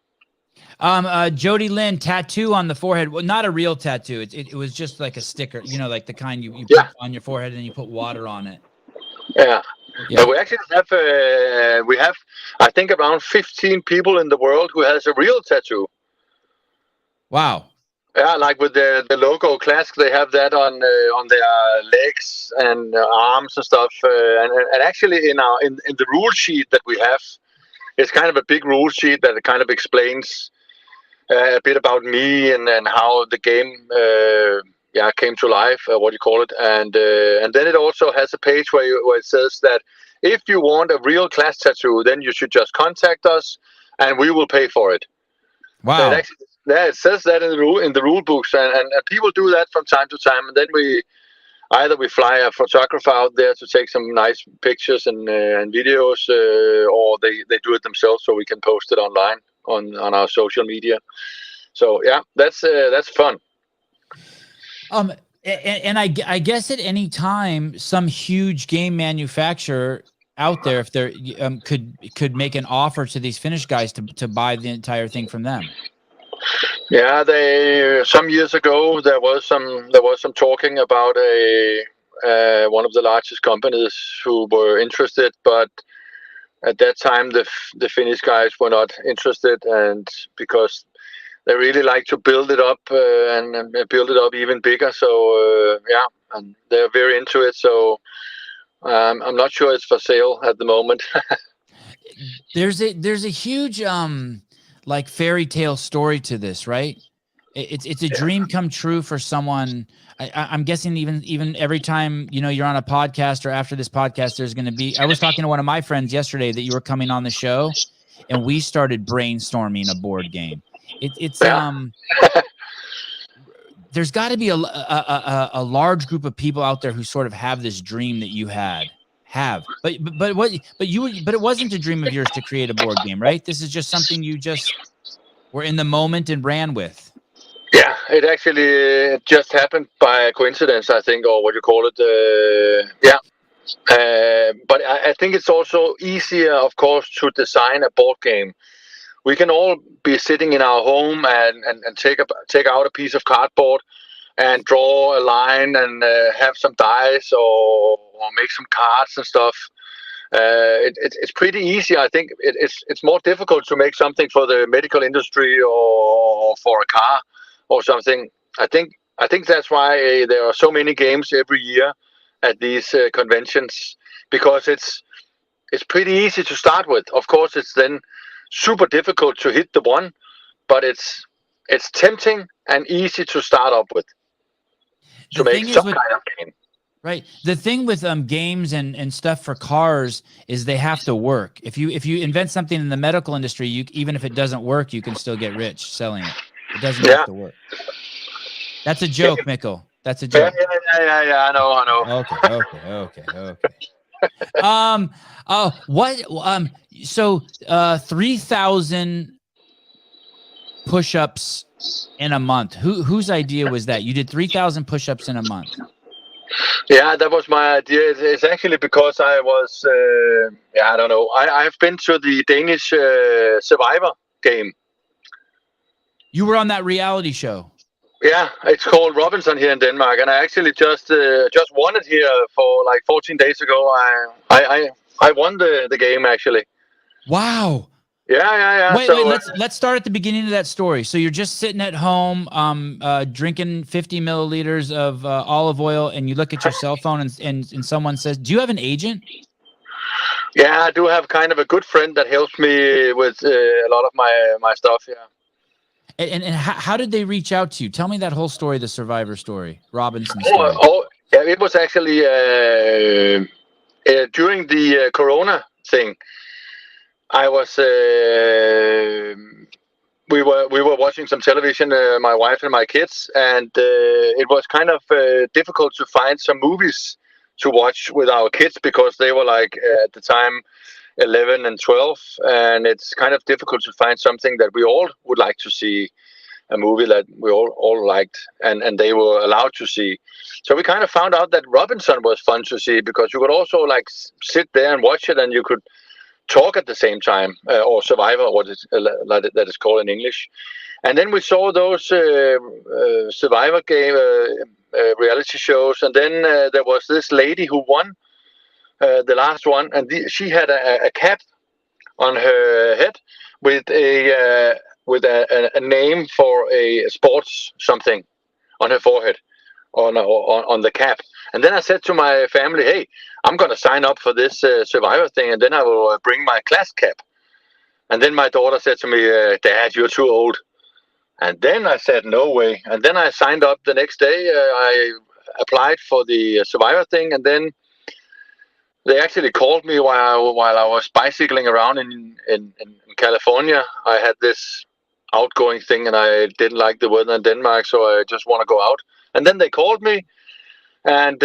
Jody Lynn, tattoo on the forehead. Well, not a real tattoo. It was just like a sticker, like the kind you put on your forehead and then you put water on it. Yeah. But we actually have I think around 15 people in the world who has a real tattoo. Wow. Yeah, like with the logo Klask, they have that on their legs and arms and stuff. And actually in the rule sheet that we have, it's kind of a big rule sheet that kind of explains a bit about me and how the game came to life, what you call it, and then it also has a page where it says that if you want a real Klask tattoo, then you should just contact us and we will pay for it. Wow. It says that in the rule books, and people do that from time to time, and then we fly a photographer out there to take some nice pictures and videos, or they do it themselves so we can post it online on our social media. So yeah, that's fun. And I guess at any time, some huge game manufacturer out there, if there could make an offer to these Finnish guys to buy the entire thing from them. Yeah, some years ago there was some talking about one of the largest companies who were interested, but at that time the Finnish guys were not interested, and because they really like to build it up and build it up even bigger. So and they're very into it. So I'm not sure it's for sale at the moment. There's a huge like fairy tale story to this, right? It's a dream come true for someone. I'm guessing even every time you're on a podcast or after this podcast, there's going to be. I was talking to one of my friends yesterday that you were coming on the show, and we started brainstorming a board game. There's got to be a large group of people out there who sort of have this dream that you have, but it wasn't a dream of yours to create a board game, right? This is just something you just were in the moment and ran with. Yeah, it actually just happened by coincidence, I think, or what you call it. But I think it's also easier, of course, to design a board game. We can all be sitting in our home and take out a piece of cardboard and draw a line and have some dice or make some cards and stuff. It's pretty easy. I think it's more difficult to make something for the medical industry or for a car or something. I think that's why there are so many games every year at these conventions, because it's pretty easy to start with. Of course, it's then super difficult to hit the one, but it's tempting and easy to start up with to make some kind of game. Right. The thing with games and stuff for cars is they have to work. If you invent something in the medical industry, even if it doesn't work, you can still get rich selling it. It doesn't have to work. That's a joke, Mikkel. That's a joke. Yeah. I know. Okay. So 3,000 push-ups in a month. Whose idea was that? You did 3,000 push-ups in a month. Yeah, that was my idea. It's actually because I was, I don't know. I've been to the Danish Survivor game. You were on that reality show. Yeah, it's called Robinson here in Denmark, and I actually just won it here for like 14 days ago. I won the game actually. Wow. Yeah. Wait. Let's start at the beginning of that story. So you're just sitting at home, drinking 50 milliliters of olive oil, and you look at your cell phone, and someone says, "Do you have an agent?" Yeah, I do have kind of a good friend that helps me with a lot of my stuff. Yeah. And how did they reach out to you? Tell me that whole story, the Survivor story, Robinson story. Yeah, it was actually during the Corona thing. I was we were watching some television, my wife and my kids, and it was kind of difficult to find some movies to watch with our kids because they were like at the time 11 and 12, and it's kind of difficult to find something that we all would like to see, a movie that we all liked and they were allowed to see. So we kind of found out that Robinson was fun to see because you could also like sit there and watch it, and you could talk at the same time, or Survivor, what that is called in English. And then we saw those Survivor game reality shows, and then there was this lady who won the last one, and she had a cap on her head with a name for a sports something on her forehead, on the cap. And then I said to my family, hey, I'm going to sign up for this Survivor thing, and then I will bring my Klask cap. And then my daughter said to me, Dad, you're too old. And then I said, no way. And then I signed up the next day. I applied for the Survivor thing, and then they actually called me while I was bicycling around in California. I had this outgoing thing, and I didn't like the weather in Denmark, so I just want to go out. And then they called me, and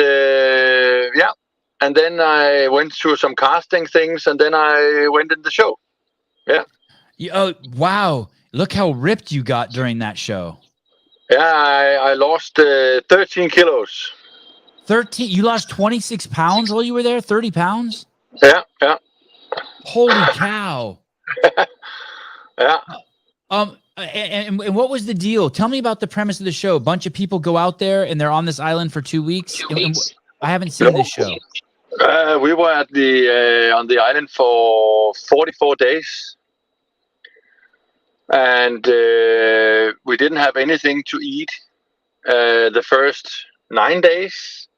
and then I went through some casting things, and then I went in the show. Yeah. Oh, wow. Look how ripped you got during that show. Yeah, I lost 13 kilos. 13? You lost 26 pounds while you were there? 30 pounds? Yeah. Holy cow. Yeah. And what was the deal? Tell me about the premise of the show. A bunch of people go out there and they're on this island for 2 weeks. I haven't seen this show. We were at on the island for 44 days, and we didn't have anything to eat the first 9 days,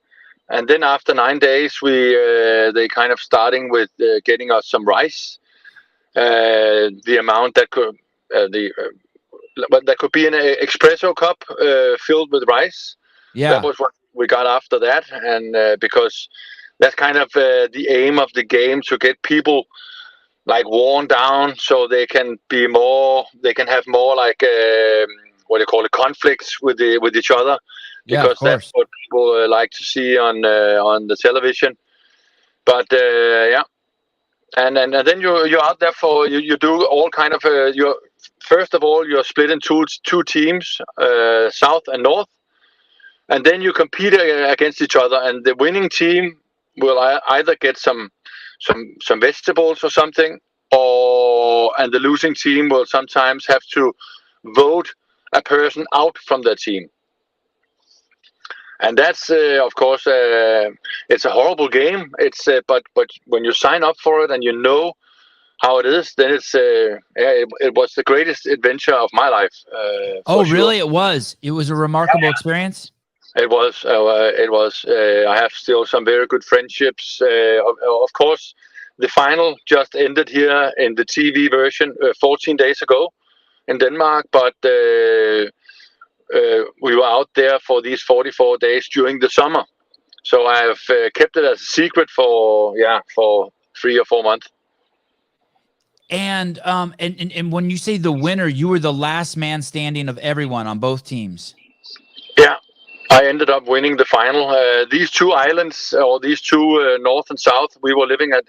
and then after 9 days, they kind of starting with getting us some rice, the amount that could but that could be an espresso cup filled with rice. Yeah, that was what we got after that, and because that's kind of the aim of the game, to get people like worn down so they can be more, they can have more like what do you call it, conflicts with each other, because that's what people like to see on the television. But and then you're out there for you do all kind of you're first of all you're split into two teams, south and north, and then you compete against each other, and the winning team will either get some vegetables or something, and the losing team will sometimes have to vote a person out from their team. And that's of course it's a horrible game. It's but when you sign up for it and you know how it is, then it's it was the greatest adventure of my life. Oh, really? It was a remarkable experience. It was. I have still some very good friendships. Of course, the final just ended here in the TV version 14 days ago in Denmark, but we were out there for these 44 days during the summer. So I have kept it as a secret for 3 or 4 months. And when you say the winner, you were the last man standing of everyone on both teams. Yeah. I ended up winning the final. These two islands, or these two north and south, we were living at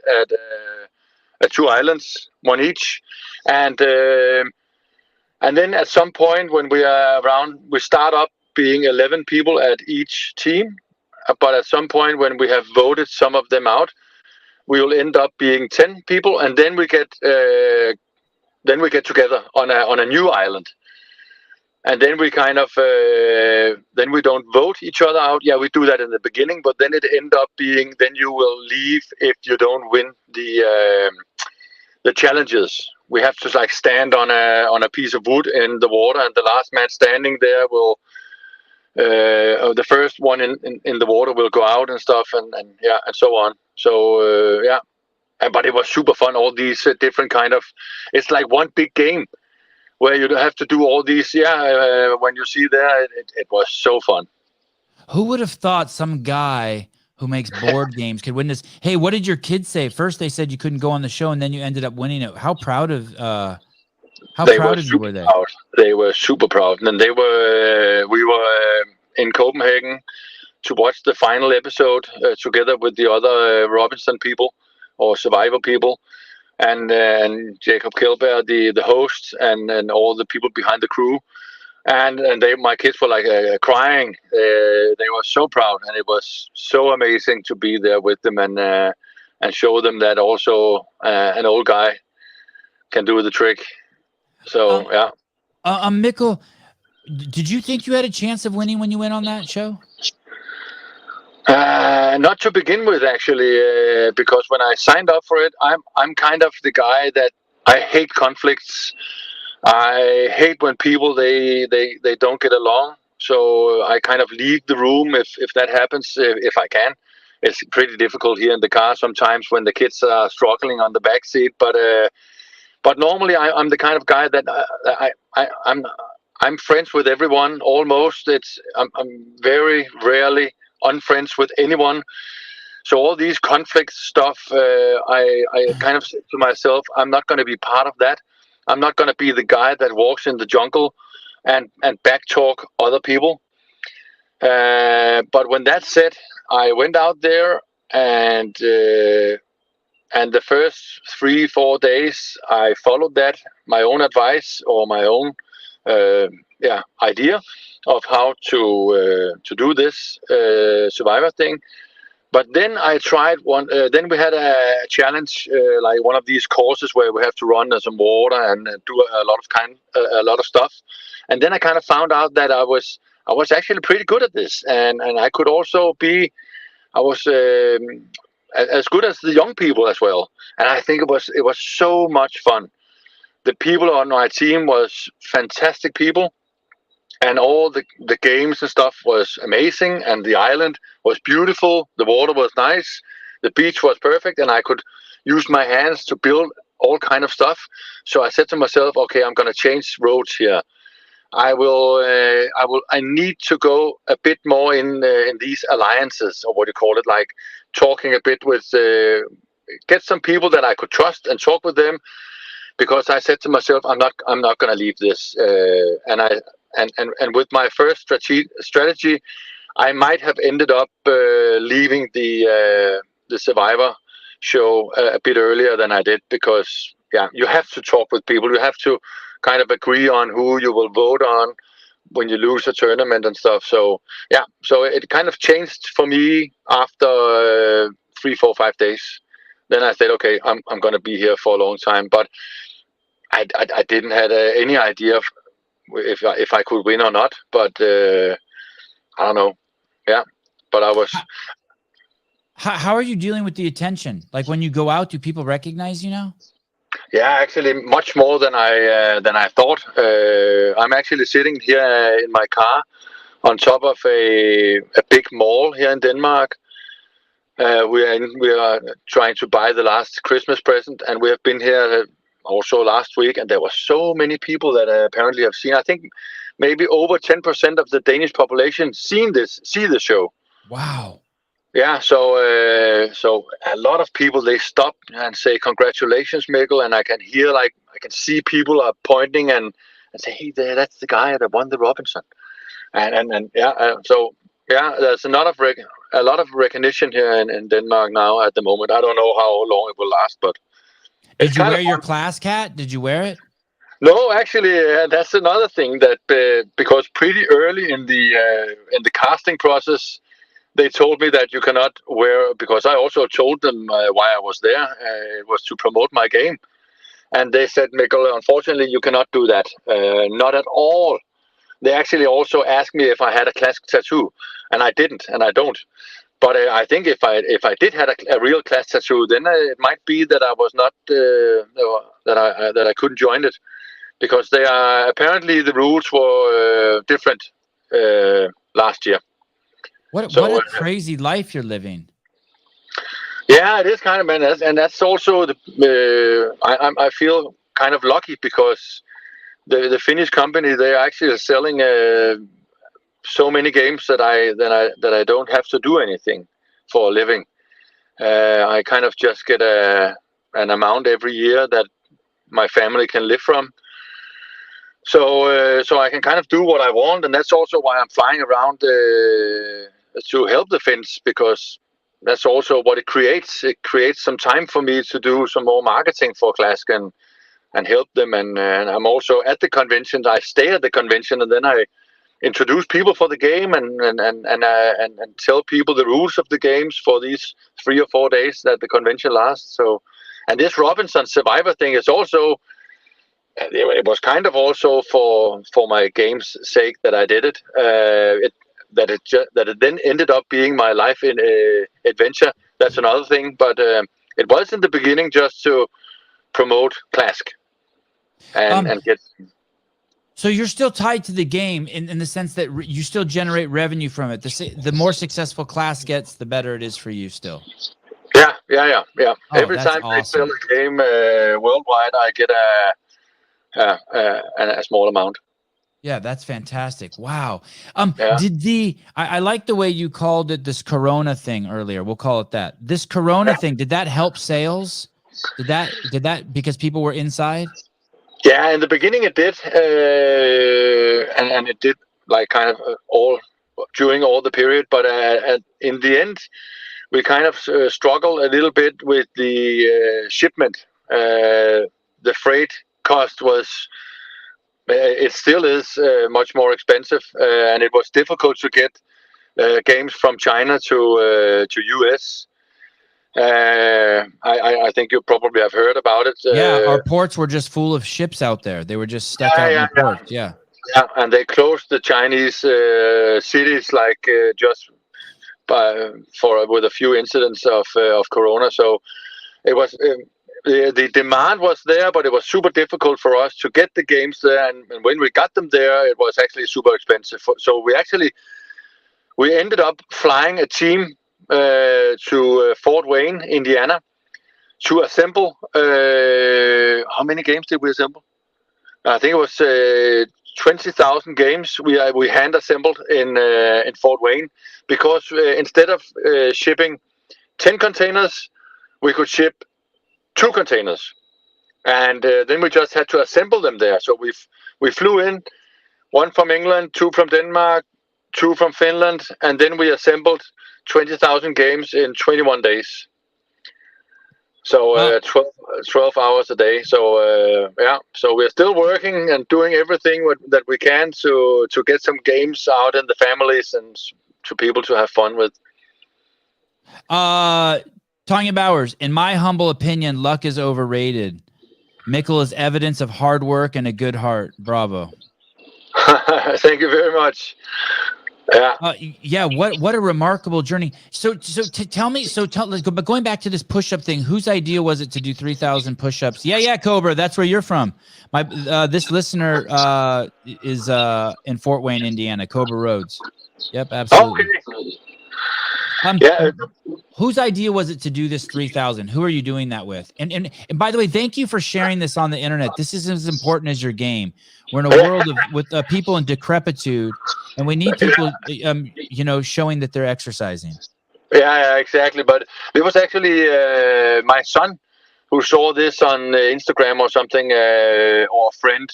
2 islands, one each, and then at some point when we are around, we start up being 11 people at each team, but at some point when we have voted some of them out, we will end up being 10 people, and then we get together on a new island. And then we kind of, then we don't vote each other out. Yeah, we do that in the beginning, but then it end up being, then you will leave if you don't win the challenges. We have to like stand on a piece of wood in the water, and the last man standing there will, the first one in the water will go out and stuff, and so on. So but it was super fun. All these different kind of, it's like one big game, where you have to do all these, when you see there, it was so fun. Who would have thought some guy who makes board games could win this? Hey, what did your kids say? First they said you couldn't go on the show, and then you ended up winning it. How proud of How they proud were of you super were they? proud. They were super proud, and we were in Copenhagen to watch the final episode together with the other Robinson people or Survivor people, and Jacob Kjellberg, the host, and all the people behind the crew. And my kids were like crying. They were so proud, and it was so amazing to be there with them and show them that also an old guy can do the trick. So yeah. Mikkel, did you think you had a chance of winning when you went on that show? Not to begin with, actually, because when I signed up for it, I'm kind of the guy that I hate conflicts. I hate when people they don't get along. So I kind of leave the room if that happens, if I can. It's pretty difficult here in the car sometimes when the kids are struggling on the back seat. But normally I'm the kind of guy that I'm friends with everyone almost. I'm very rarely unfriends with anyone. So all these conflict stuff, I kind of said to myself, I'm not going to be part of that. I'm not going to be the guy that walks in the jungle and backtalk other people. But when that's said, I went out there and the first 3-4 days I followed that, my own advice or my own idea of how to do this Survivor thing. But then I tried one. Then we had a challenge, like one of these courses where we have to run some water and do a lot of stuff. And then I kind of found out that I was actually pretty good at this, and I could also be. I was as good as the young people as well. And I think it was so much fun. The people on my team was fantastic people. And all the games and stuff was amazing, and the island was beautiful. The water was nice, the beach was perfect, and I could use my hands to build all kind of stuff. So I said to myself, okay, I'm going to change roads here. I need to go a bit more in these alliances, or what you call it, like talking a bit with, get some people that I could trust and talk with them, because I said to myself, I'm not going to leave this, And with my first strategy, I might have ended up leaving the Survivor show a bit earlier than I did, because you have to talk with people. You have to kind of agree on who you will vote on when you lose a tournament and stuff. So so it kind of changed for me after 3, 4, 5 days. Then I said, okay, I'm going to be here for a long time, but I didn't have any idea of if I could win or not, but I don't know. But I was. How are you dealing with the attention? Like when you go out, do people recognize you now? Yeah, actually, much more than I thought. I'm actually sitting here in my car on top of a big mall here in Denmark. We are trying to buy the last Christmas present, and we have been here also last week, and there were so many people that apparently have seen. I think maybe over 10% of the Danish population see the show. Wow. Yeah, so a lot of people, they stop and say congratulations, Mikkel, and I can hear, like, I can see people are pointing and say, hey, that's the guy that won the Robinson, and there's a lot of recognition here in Denmark now at the moment. I don't know how long it will last, but. Did you wear your Klask hat? Did you wear it? No, actually, that's another thing that because pretty early in the casting process, they told me that you cannot wear, because I also told them why I was there. It was to promote my game, and they said, Mikkel, unfortunately, you cannot do that. Not at all. They actually also asked me if I had a Klask tattoo, and I didn't, and I don't. But I think if I did have a real Klask tattoo, then it might be that I was not that I couldn't join it, because they are apparently the rules were different last year. What a crazy life you're living. Yeah, it is kind of, man, and that's also I feel kind of lucky, because the Finnish company, they are actually selling so many games that I don't have to do anything for a living. I kind of just get an amount every year that my family can live from, So I can kind of do what I want, and that's also why I'm flying around to help the Finns, because that's also what it creates. It creates some time for me to do some more marketing for Klask and help them. And I'm also at the convention. I stay at the convention, and then I introduce people for the game and tell people the rules of the games for these 3 or 4 days that the convention lasts. So, and this Robinson Survivor thing is also. It was kind of also for my game's sake that I did it. That it then ended up being my life in adventure. That's another thing. But it was in the beginning just to promote Klask and get. So you're still tied to the game in the sense that you still generate revenue from it. The more successful Klask gets, the better it is for you still. Yeah. Oh, Every that's time awesome. they sell a game worldwide, I get a small amount. Yeah, that's fantastic. Wow. Yeah. I like the way you called it this Corona thing earlier. We'll call it that. This Corona thing, did that help sales? Did that because people were inside? Yeah, in the beginning it did, and it did like kind of during all the period. But in the end, we kind of struggled a little bit with the shipment. The freight cost was. It still is much more expensive, and it was difficult to get games from China to US. I think you probably have heard about it. Yeah, our ports were just full of ships out there. They were just stuck out in the ports. Yeah, and they closed the Chinese cities like just with a few incidents of Corona. So it was. The demand was there, but it was super difficult for us to get the games there. And when we got them there, it was actually super expensive. So we ended up flying a team to Fort Wayne, Indiana, to assemble. How many games did we assemble? I think it was 20,000 games we hand assembled in Fort Wayne, because instead of shipping 10 containers, we could ship 2 containers, and then we just had to assemble them there. So we flew in 1 from England, 2 from Denmark, 2 from Finland, and then we assembled 20,000 games in 21 days. So 12 hours a day. So so we're still working and doing everything that we can to get some games out in the families and to people to have fun with. Tanya Bowers, in my humble opinion, luck is overrated. Mikkel is evidence of hard work and a good heart. Bravo. Thank you very much. Yeah. What a remarkable journey. So tell me. Let's go. But going back to this push-up thing, whose idea was it to do 3,000 push-ups? Yeah, Cobra. That's where you're from. This listener is in Fort Wayne, Indiana. Cobra Rhodes. Yep, absolutely. Okay. Whose idea was it to do this 3,000? Who are you doing that with? And by the way, thank you for sharing this on the internet. This is as important as your game. We're in a world with people in decrepitude, and we need people, showing that they're exercising. Yeah, exactly. But it was actually my son who saw this on Instagram or something, or a friend.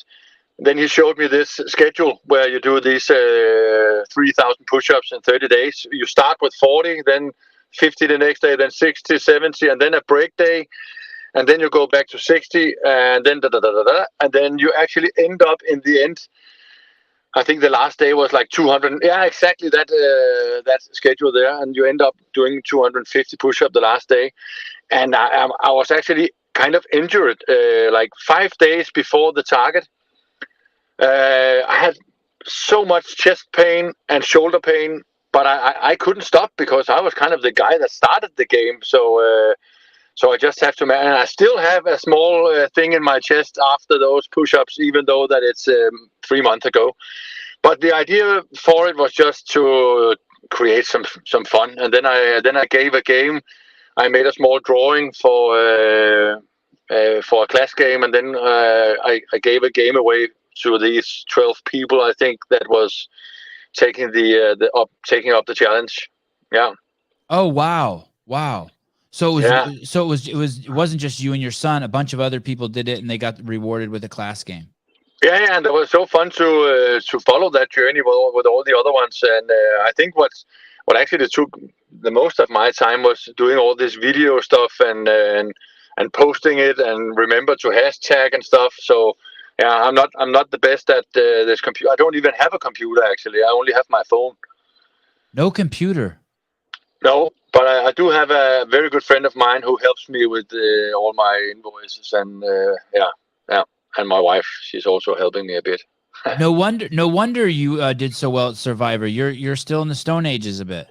Then he showed me this schedule where you do these 3,000 push-ups in 30 days. You start with 40, then 50 the next day, then 60, 70, and then a break day. And then you go back to 60, and then and then you actually end up in the end. I think the last day was like 200. Yeah, exactly that schedule there, and you end up doing 250 push-up the last day. And I was actually kind of injured, like 5 days before the target. I had so much chest pain and shoulder pain, but I couldn't stop because I was kind of the guy that started the game. So I just have to, and I still have a small thing in my chest after those push-ups, even though that it's 3 months ago. But the idea for it was just to create some fun. And then I gave a game. I made a small drawing for a Klask game, and then I gave a game away to these 12 people, I think, that was taking up the challenge. Yeah. Oh wow. So it wasn't just you and your son. A bunch of other people did it, and they got rewarded with a Klask game. Yeah, and it was so fun to follow that journey with all the other ones. And I think what actually took the most of my time was doing all this video stuff and posting it and remember to hashtag and stuff. So yeah, I'm not the best at this computer. I don't even have a computer actually. I only have my phone. No computer. No, but I do have a very good friend of mine who helps me with all my invoices and yeah, and my wife. She's also helping me a bit. No wonder you did so well at Survivor. You're still in the Stone Ages a bit.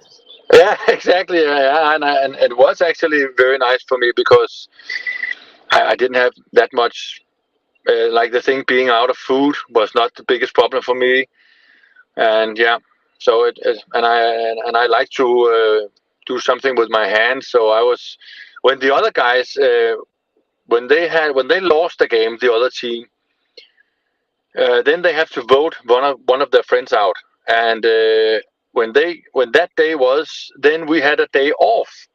Yeah, exactly. Yeah, and it was actually very nice for me because I didn't have that much. Like the thing being out of food was not the biggest problem for me, and yeah, so and I like to do something with my hands. So I was when the other guys when they lost the game, the other team, then they have to vote one of their friends out, and when that day was, then we had a day off.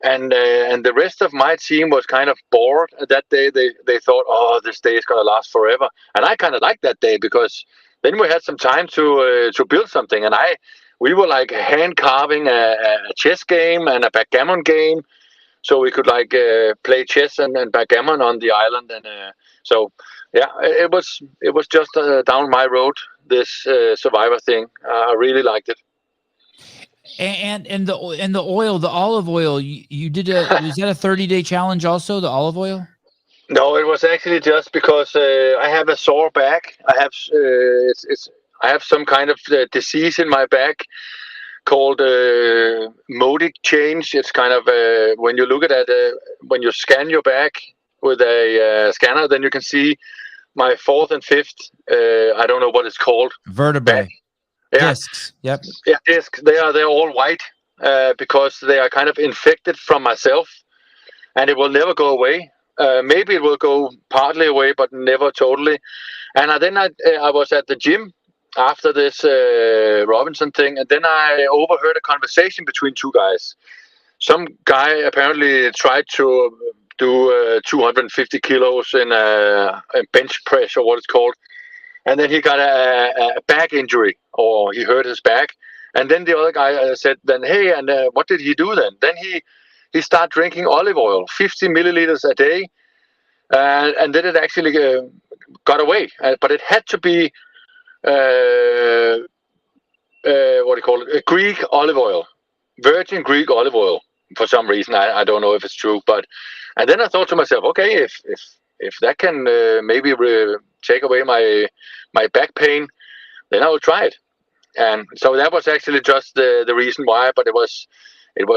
And the rest of my team was kind of bored that day. They thought, oh, this day is gonna last forever, and I kind of liked that day because then we had some time to build something. And we were like hand carving a chess game and a backgammon game, so we could like play chess and backgammon on the island. And so yeah, it was just down my road, this Survivor thing. I really liked it. And the oil, the olive oil, you did was that a 30-day challenge also, the olive oil? No, it was actually just because I have a sore back. I have some kind of disease in my back called modic change. It's kind of when you look at it, when you scan your back with a scanner, then you can see my fourth and fifth. I don't know what it's called. Vertebrae. Back. Yeah. Discs. Yep. Yeah, discs. They're all white because they are kind of infected from myself, and it will never go away. Maybe it will go partly away, but never totally. And then I was at the gym after this Robinson thing, and then I overheard a conversation between two guys. Some guy apparently tried to do 250 kilos in a bench press, or what it's called. And then he got a back injury, or he hurt his back. And then the other guy said, "Then hey, and what did he do then?" Then he started drinking olive oil, 50 milliliters a day, and then it actually got away. But it had to be what do you call it? Greek olive oil, virgin Greek olive oil. For some reason, I don't know if it's true, but and then I thought to myself, okay, if that can maybe take away my back pain, then I will try it. And so that was actually just the reason why. But it was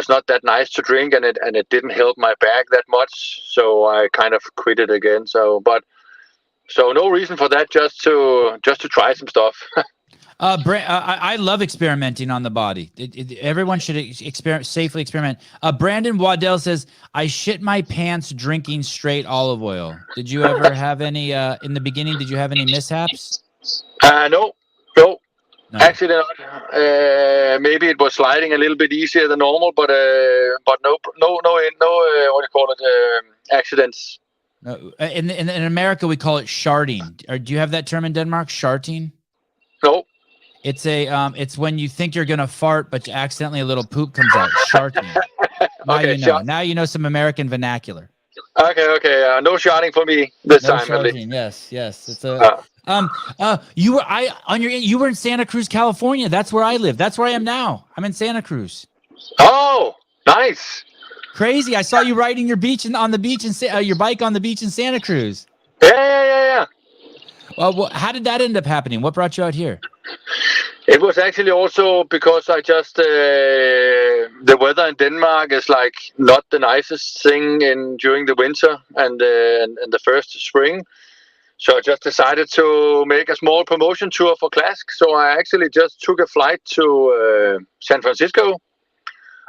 not that nice to drink, and it didn't help my back that much. So I kind of quit it again. So no reason for that. Just to try some stuff. I love experimenting on the body. Everyone should safely experiment. Brandon Waddell says, I shit my pants drinking straight olive oil. Did you ever have any, in the beginning, did you have any mishaps? No. Actually not. Maybe it was sliding a little bit easier than normal, but no, what do you call it, accidents. No. In America, we call it sharting. Do you have that term in Denmark, sharting? No. It's it's when you think you're gonna fart, but accidentally a little poop comes out. Sharting. Now Okay, you know. Now you know some American vernacular. Okay. No sharding for me this No time. sharting. Yes. It's a. You were in Santa Cruz, California. That's where I live. That's where I am now. I'm in Santa Cruz. Oh, nice. Crazy. I saw you riding your on the beach and your bike on the beach in Santa Cruz. Yeah. Well, how did that end up happening? What brought you out here? It was actually also because I just the weather in Denmark is like not the nicest thing during the winter and the first spring. So I just decided to make a small promotion tour for Klask. So I actually just took a flight to San Francisco.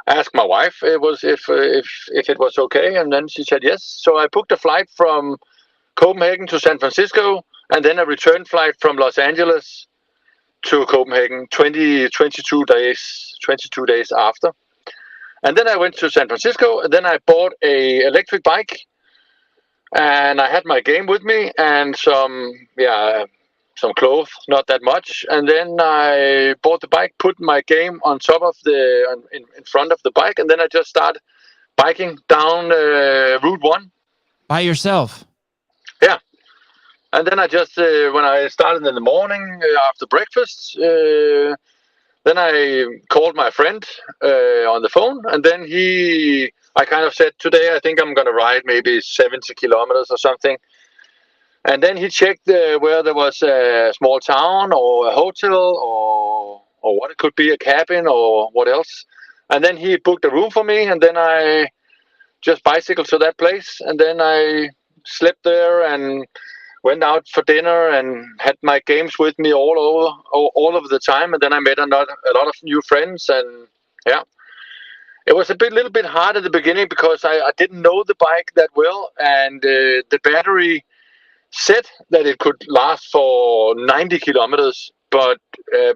I asked my wife if it was okay, and then she said yes. So I booked a flight from Copenhagen to San Francisco, and then a return flight from Los Angeles to Copenhagen, 22 days after. And then I went to San Francisco, and then I bought a electric bike, and I had my game with me and some some clothes, not that much, and then I bought the bike, put my game on top of in front of the bike, and then I just started biking down Route 1. By yourself? Yeah. And then I just, when I started in the morning after breakfast, then I called my friend on the phone, and then I kind of said, today I think I'm going to ride maybe 70 kilometers or something. And then he checked where there was a small town or a hotel or what it could be, a cabin or what else. And then he booked a room for me, and then I just bicycled to that place, and then I slept there and went out for dinner and had my games with me all of the time. And then I met a lot of new friends, and yeah. It was little bit hard at the beginning because I didn't know the bike that well, and the battery said that it could last for 90 kilometers, but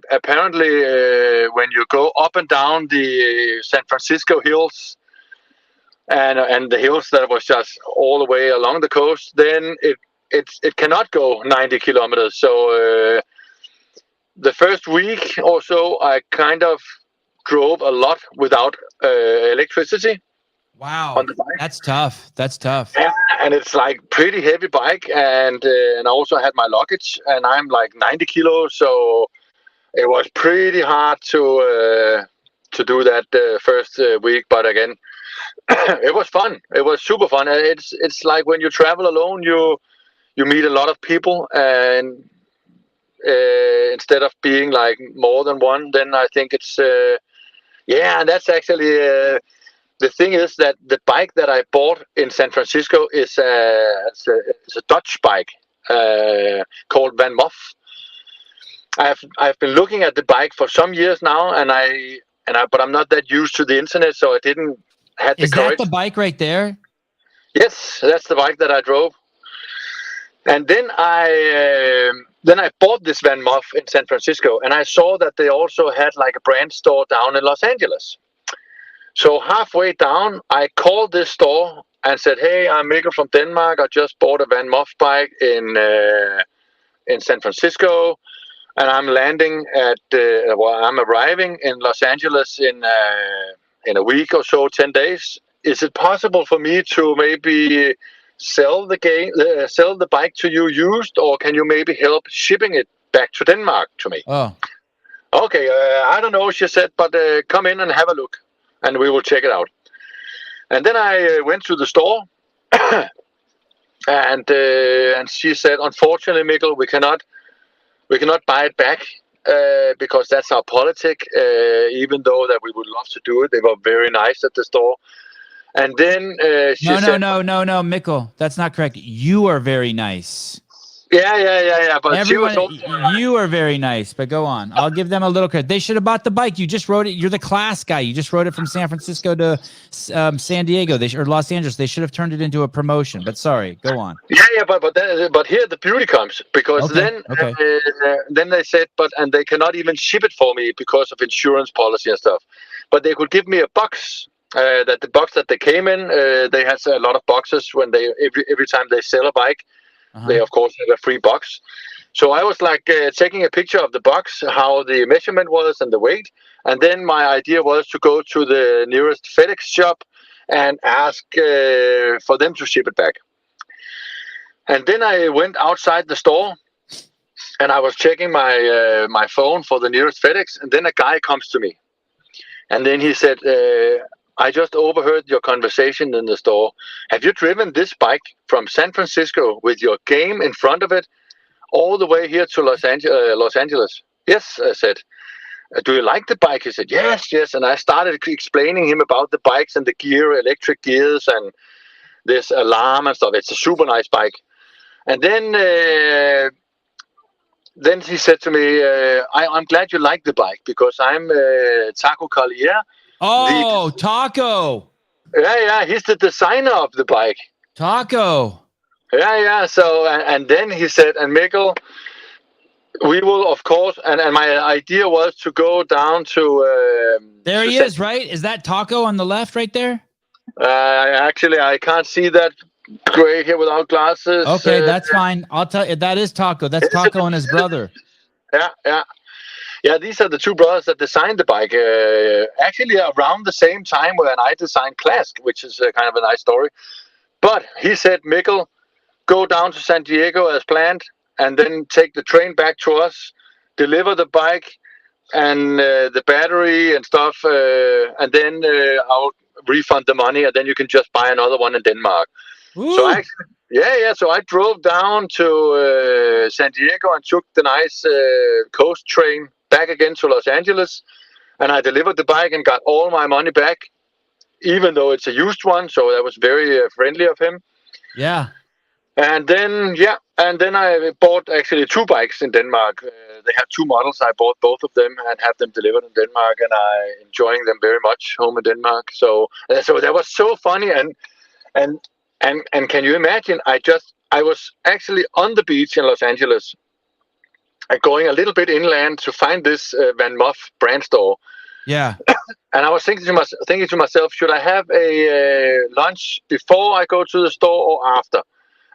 apparently when you go up and down the San Francisco hills and the hills that was just all the way along the coast, then it cannot go 90 kilometers. So the first week or so, I kind of drove a lot without electricity. Wow, on the bike. That's tough. That's tough. And it's like pretty heavy bike, and I also had my luggage, and I'm like 90 kilos, so it was pretty hard to do that first week. But again, it was fun. It was super fun. And it's like when you travel alone, you meet a lot of people, and instead of being like more than one, then I think it's and that's actually. The thing is that the bike that I bought in San Francisco is it's a Dutch bike called Van Moff. I've been looking at the bike for some years now, but I'm not that used to the internet, so I didn't have the courage. Is that the bike right there? Yes, that's the bike that I drove. And then I bought this Van Moff in San Francisco, and I saw that they also had like a brand store down in Los Angeles. So halfway down, I called this store and said, "Hey, I'm Mikkel from Denmark. I just bought a Van Moff bike in San Francisco, and I'm landing I'm arriving in Los Angeles in a week or so, 10 days. Is it possible for me to maybe sell the bike to you used, or can you maybe help shipping it back to Denmark to me?" Oh, okay. I don't know, she said, but come in and have a look, and we will check it out. And then I went to the store, and she said, "Unfortunately, Mikkel, we cannot buy it back because that's our politic. Even though that we would love to do it, they were very nice at the store." And then she said, No, Mikkel, that's not correct. You are very nice. Yeah. But everyone, she was also you are very nice. But go on. I'll give them a little credit. They should have bought the bike. You just rode it. You're the Klask guy. You just rode it from San Francisco to San Diego. Or Los Angeles. They should have turned it into a promotion. But sorry, go on. Yeah. But here the beauty comes, because then they said, and they cannot even ship it for me because of insurance policy and stuff. But they could give me a box. That the box that they came in, they had a lot of boxes when they every time they sell a bike. They, of course, have a free box. So I was like taking a picture of the box, how the measurement was and the weight. And then my idea was to go to the nearest FedEx shop and ask for them to ship it back. And then I went outside the store and I was checking my phone for the nearest FedEx. And then a guy comes to me. And then he said, "I just overheard your conversation in the store. Have you driven this bike from San Francisco with your game in front of it all the way here to Los Angeles?" "Yes," I said. "Do you like the bike?" He said, yes. And I started explaining him about the bikes and the gear, electric gears, and this alarm and stuff. It's a super nice bike. And then he said to me, I'm glad you like the bike, because I'm Taco Collier." Oh, Taco. Yeah. He's the designer of the bike. Taco. Yeah. So, and then he said, "And Mikkel, we will, of course," and my idea was to go down to... There he is, right? Is that Taco on the left right there? Actually, I can't see that Gray here without glasses. Okay, that's fine. I'll tell you, that is Taco. That's Taco and his brother. Yeah. These are the two brothers that designed the bike. Actually, around the same time when I designed Klask, which is kind of a nice story. But he said, Mikkel, go down to San Diego as planned, and then take the train back to us, deliver the bike and the battery and stuff, and then I'll refund the money, and then you can just buy another one in Denmark. Ooh. So so I drove down to San Diego and took the nice coast train back again to Los Angeles, and I delivered the bike and got all my money back, even though it's a used one. So that was very friendly of him. Yeah. And then I bought actually two bikes in Denmark. They have two models. I bought both of them and have them delivered in Denmark, and I'm enjoying them very much home in Denmark. So that was so funny, and can you imagine? I was actually on the beach in Los Angeles, going a little bit inland to find this Van Muff brand store. Yeah. And I was thinking to myself, should I have a lunch before I go to the store or after?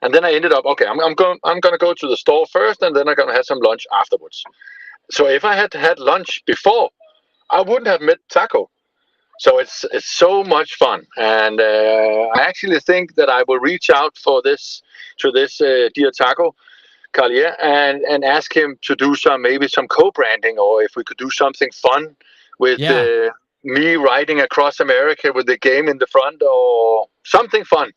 And then I ended up, okay, I'm going to go to the store first, and then I'm going to have some lunch afterwards. So if I had had lunch before, I wouldn't have met Taco. So it's so much fun, and I actually think that I will reach out to this dear Taco Carlier and ask him to do maybe some co-branding, or if we could do something fun with me riding across America with the game in the front, or something fun.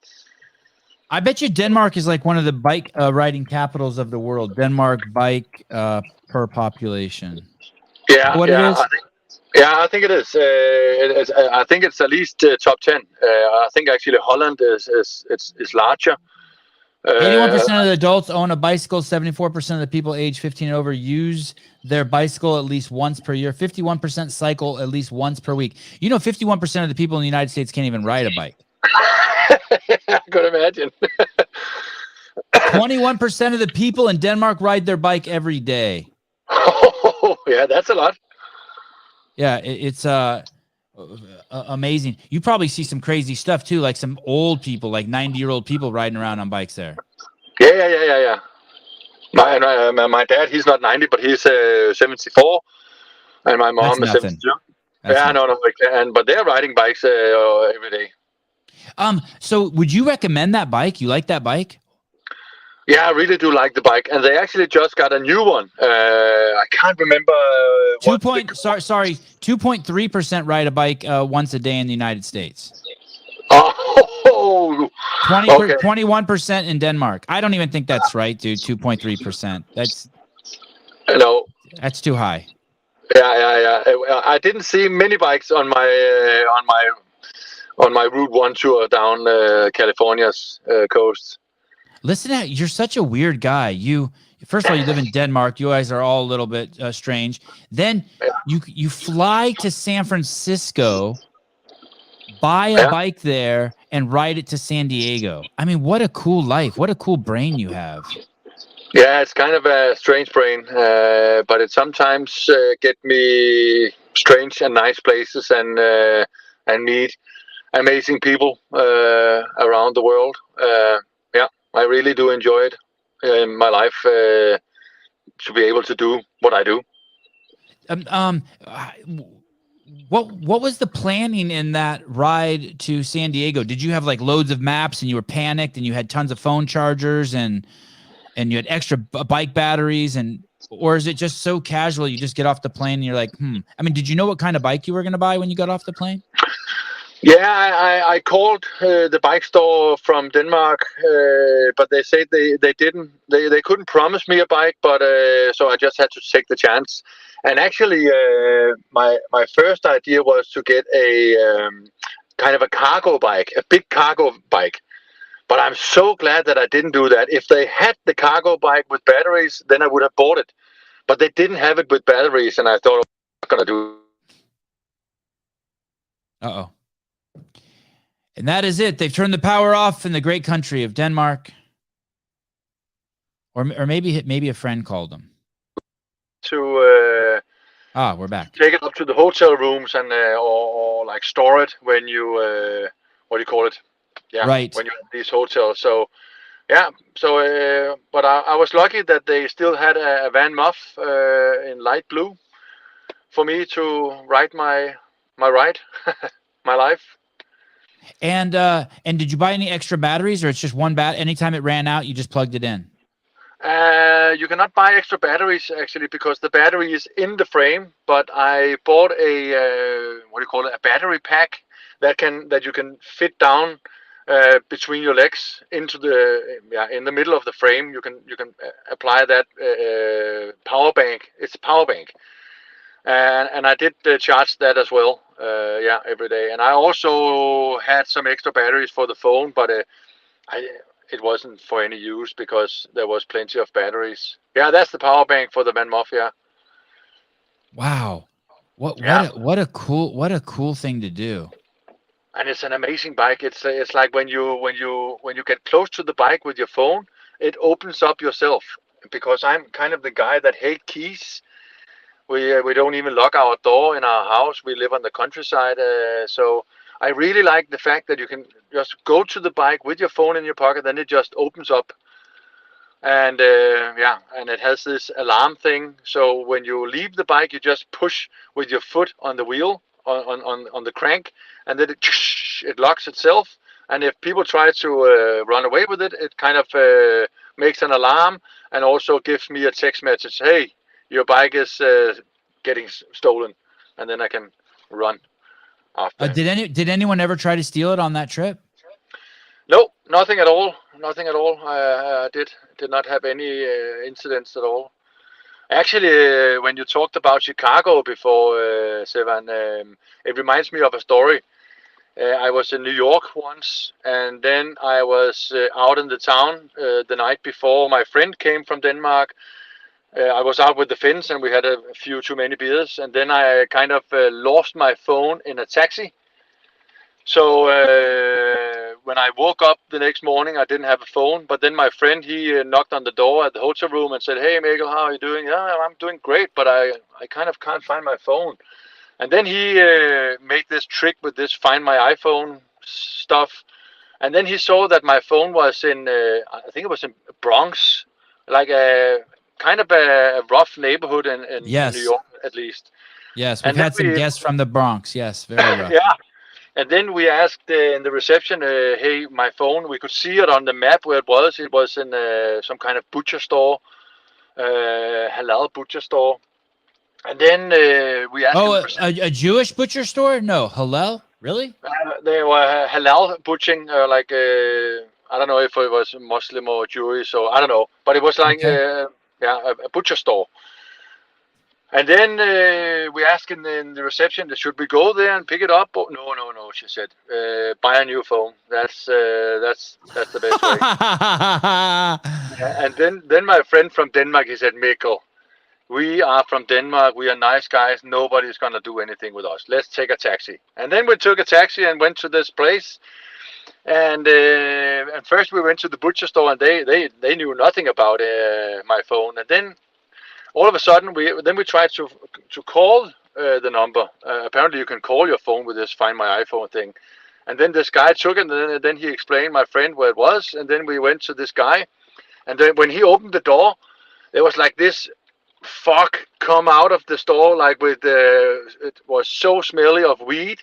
I bet you Denmark is like one of the bike riding capitals of the world. Denmark bike per population. Yeah, what it is? I think it is. I think it's at least top 10. I think actually Holland is larger. 81% of the adults own a bicycle. 74% of the people age 15 and over use their bicycle at least once per year. 51% cycle at least once per week. 51% of the people in the United States can't even ride a bike. I could imagine. 21% of the people in Denmark ride their bike every day. Oh, yeah, that's a lot. Yeah, it's amazing. You probably see some crazy stuff too, like some old people, like 90-year-old people riding around on bikes there. Yeah. My dad, he's not 90, but he's 74, and my mom is 72. But they're riding bikes every day. So would you recommend that bike? You like that bike? Yeah, I really do like the bike, and they actually just got a new one. I can't remember. 2.3% ride a bike once a day in the United States. Oh, 21% in Denmark. I don't even think that's right, dude. 2.3%. That's too high. Yeah. I didn't see many bikes on my Route 1 tour down California's coast. Listen, you're such a weird guy. First of all, you live in Denmark. You guys are all a little bit strange. Then you fly to San Francisco, buy a bike there, and ride it to San Diego. I mean, what a cool life. What a cool brain you have. Yeah, it's kind of a strange brain, but it sometimes get me strange and nice places and meet amazing people around the world. I really do enjoy it in my life to be able to do what I do. What was the planning in that ride to San Diego? Did you have like loads of maps and you were panicked and you had tons of phone chargers and you had extra bike batteries, or is it just so casual you just get off the plane and you're like, I mean, did you know what kind of bike you were going to buy when you got off the plane? Yeah, I called the bike store from Denmark, but they said they couldn't promise me a bike, but so I just had to take the chance. And actually, my first idea was to get a kind of a cargo bike, a big cargo bike. But I'm so glad that I didn't do that. If they had the cargo bike with batteries, then I would have bought it. But they didn't have it with batteries, and I thought, I'm not going to do it. Uh-oh. And that is it. They've turned the power off in the great country of Denmark. Or maybe a friend called them. We're back. Take it up to the hotel rooms and or like store it when you what do you call it? Yeah, Right. when you're at these hotels. So yeah, so but I was lucky that they still had a Van Muff in light blue for me to ride my ride, my life. And did you buy any extra batteries, or it's just one anytime it ran out, you just plugged it in? You cannot buy extra batteries actually because the battery is in the frame. But I bought a what do you call it? A battery pack that you can fit down between your legs into in the middle of the frame. You can apply that power bank. It's a power bank, and I did charge that as well. Every day. And I also had some extra batteries for the phone, but it wasn't for any use because there was plenty of batteries. Yeah, that's the power bank for the Van Muff. Yeah. Wow. What a cool thing to do. And it's an amazing bike. It's like when you get close to the bike with your phone, it opens up yourself. Because I'm kind of the guy that hate keys. We don't even lock our door in our house. We live on the countryside, so I really like the fact that you can just go to the bike with your phone in your pocket, then it just opens up, and and it has this alarm thing. So when you leave the bike, you just push with your foot on the wheel on the crank, and then it locks itself. And if people try to run away with it, it kind of makes an alarm and also gives me a text message. Hey, your bike is getting stolen, and then I can run after. Did anyone ever try to steal it on that trip? No, nothing at all. Nothing at all. I did not have any incidents at all. Actually, when you talked about Chicago before, Sevan, it reminds me of a story. I was in New York once, and then I was out in the town the night before. My friend came from Denmark. I was out with the Finns, and we had a few too many beers, and then I kind of lost my phone in a taxi. So when I woke up the next morning, I didn't have a phone. But then my friend, he knocked on the door at the hotel room and said, "Hey, Mikkel, how are you doing?" "Yeah, I'm doing great, but I kind of can't find my phone." And then he made this trick with this Find My iPhone stuff. And then he saw that my phone was in, I think it was in Bronx, like a kind of a rough neighborhood in Yes. New York, at least. Yes, we've had some guests from the Bronx. Yes, very rough. Yeah. And then we asked in the reception, hey, my phone, we could see it on the map where it was. It was in some kind of butcher store, halal butcher store. And then we asked him. A Jewish butcher store? No, halal? Really? They were halal butchering, I don't know if it was Muslim or Jewish, or I don't know. But it was like, a butcher store. And then we asked in the reception, should we go there and pick it up? Oh, no, she said. Buy a new phone. That's the best way. And then my friend from Denmark, he said, "Mikkel, we are from Denmark. We are nice guys. Nobody's going to do anything with us. Let's take a taxi." And then we took a taxi and went to this place. And first we went to the butcher store, and they knew nothing about my phone. And then all of a sudden, we tried to call the number. Apparently, you can call your phone with this Find My iPhone thing. And then this guy took it, and then he explained my friend where it was. And then we went to this guy. And then when he opened the door, there was like this fog come out of the store, like with it was so smelly of weed.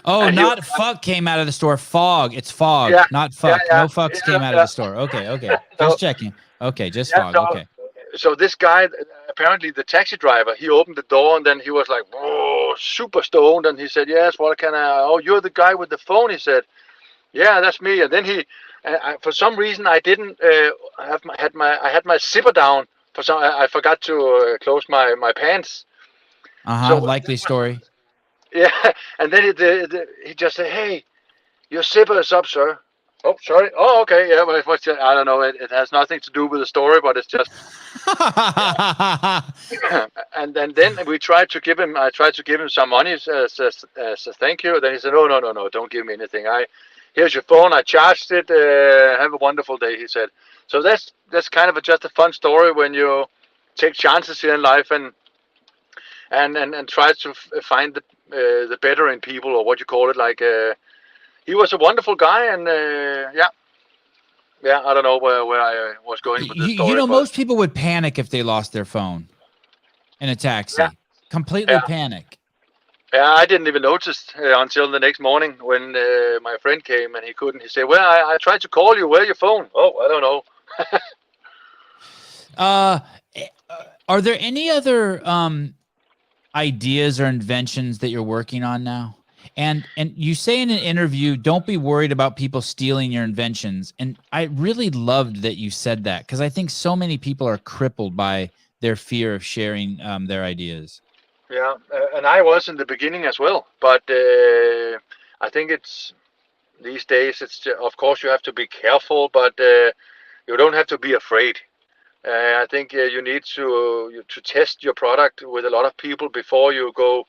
Oh, and not fuck came out of the store. Fog. It's fog, not fuck. No fucks came out of the store. Okay. Just checking. Okay, just fog. Okay. So this guy, apparently the taxi driver, he opened the door, and then he was like, "Whoa, super stoned," and he said, "Yes, what can I? Oh, you're the guy with the phone," he said. "Yeah, that's me." And then for some reason, I didn't I had my zipper down. I forgot to close my pants. So, likely story. Yeah, and then he just said, "Hey, your zipper is up, sir." "Oh, sorry. Oh, okay. Yeah, but I don't know. It has nothing to do with the story, but it's just." And then we tried to give him. I tried to give him some money as a thank you. Then he said, "Oh, no, don't give me anything. Here's your phone. I charged it. Have a wonderful day," he said. So that's kind of just a fun story when you take chances here in life and try to find the better in people, or what you call it, like he was a wonderful guy, and yeah, I don't know where I was going with this story. You know, but most people would panic if they lost their phone in a taxi. Yeah. Completely Yeah. panic. Yeah, I didn't even notice until the next morning when my friend came and he couldn't. He said, "Well, I tried to call you. Where's your phone?" Oh, I don't know. Are there any other ideas or inventions that you're working on now? And you say in an interview, don't be worried about people stealing your inventions. And I really loved that you said that, because I think so many people are crippled by their fear of sharing their ideas. Yeah, and I was in the beginning as well, but I think it's these days. Of course you have to be careful, but you don't have to be afraid. I think you need to test your product with a lot of people before you go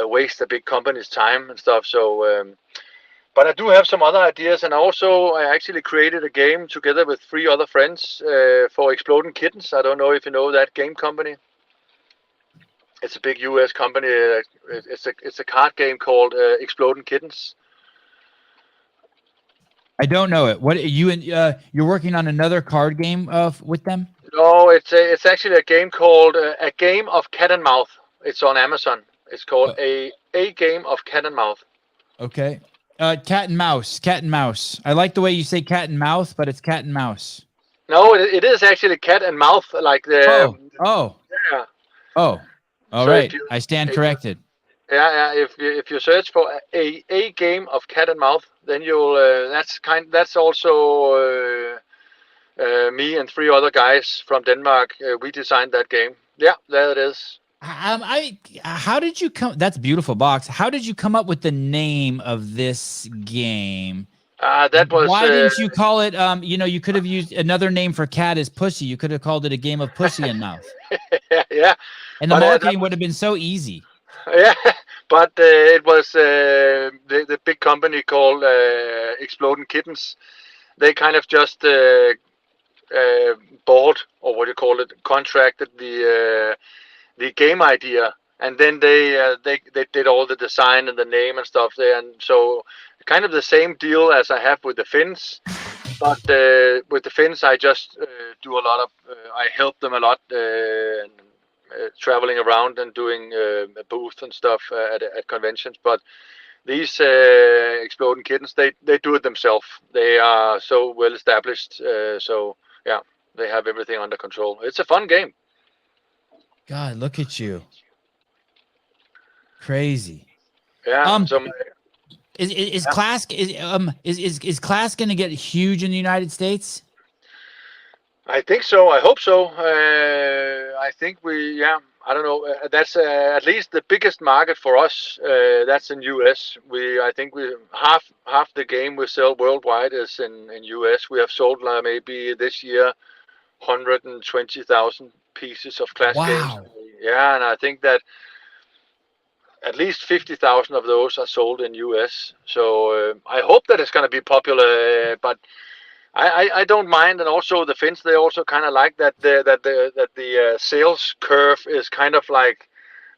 waste a big company's time and stuff. So, but I do have some other ideas, and I actually created a game together with 3 other friends for Exploding Kittens. I don't know if you know that game company. It's a big U.S. company. It's a card game called Exploding Kittens. I don't know it. What you're working on another card game with them? No, it's actually a game called A Game of Cat and Mouse. It's on Amazon. It's called a Game of Cat and Mouse. Okay. Cat and mouse. Cat and mouse. I like the way you say cat and mouse, but it's cat and mouse. No, it is actually cat and mouth, like the. Oh. Yeah. Oh. All So right. I stand corrected. Yeah. If you search for a Game of Cat and Mouse, then you'll. That's also me and 3 other guys from Denmark. We designed that game. Yeah, there it is. How did you come? That's a beautiful box. How did you come up with the name of this game? That was. Why didn't you call it? You could have used another name for cat is pussy. You could have called it A Game of Pussy and Mouth. Yeah. And the marketing would have been so easy. Yeah, but it was the big company called Exploding Kittens. They kind of just bought, or what do you call it, contracted the game idea, and then they did all the design and the name and stuff there, and so kind of the same deal as I have with the Finns, but with the Finns I just do a lot of I help them a lot, traveling around and doing a booth and stuff at conventions. But these Exploding Kittens, they do it themselves. They are so well established, so yeah, they have everything under control. It's a fun game. God, look at you. Crazy. Yeah. Is Klask is Klask going to get huge in the United States? I think so. I hope so. I think I don't know. That's at least the biggest market for us. That's in US. I think half the game we sell worldwide is in US. We have sold maybe this year 120,000 pieces of Klask games. Yeah, and I think that at least 50,000 of those are sold in US. So I hope that it's going to be popular, but I don't mind. And also the Finns, they also kind of like that the sales curve is kind of like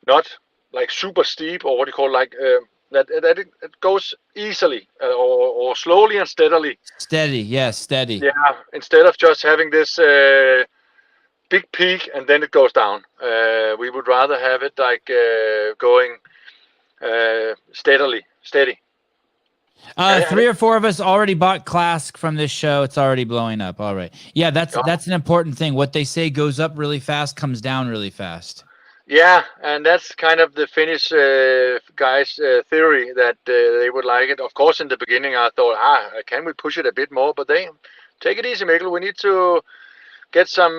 not like super steep, or what do you call that it goes easily or slowly and steadily. Steady, yes, steady. Yeah, instead of just having this big peak and then it goes down. We would rather have it like going steady. 3 or 4 of us already bought Klask from this show. It's already blowing up. All right. Yeah, that's an important thing. What they say goes up really fast, comes down really fast. Yeah, and that's kind of the Finnish guys' theory, that they would like it. Of course, in the beginning, I thought, can we push it a bit more? But they take it easy, Mikkel. We need to get some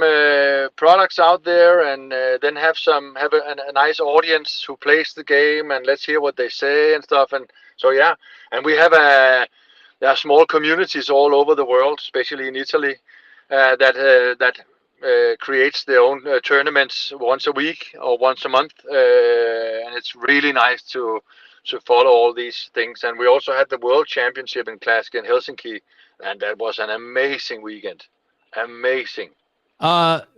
products out there, and then have a nice audience who plays the game, and let's hear what they say and stuff. And so yeah, and we have there are small communities all over the world, especially in Italy, that creates their own tournaments once a week or once a month, and it's really nice to follow all these things. And we also had the World Championship in Klask in Helsinki, and that was an amazing weekend. Amazing.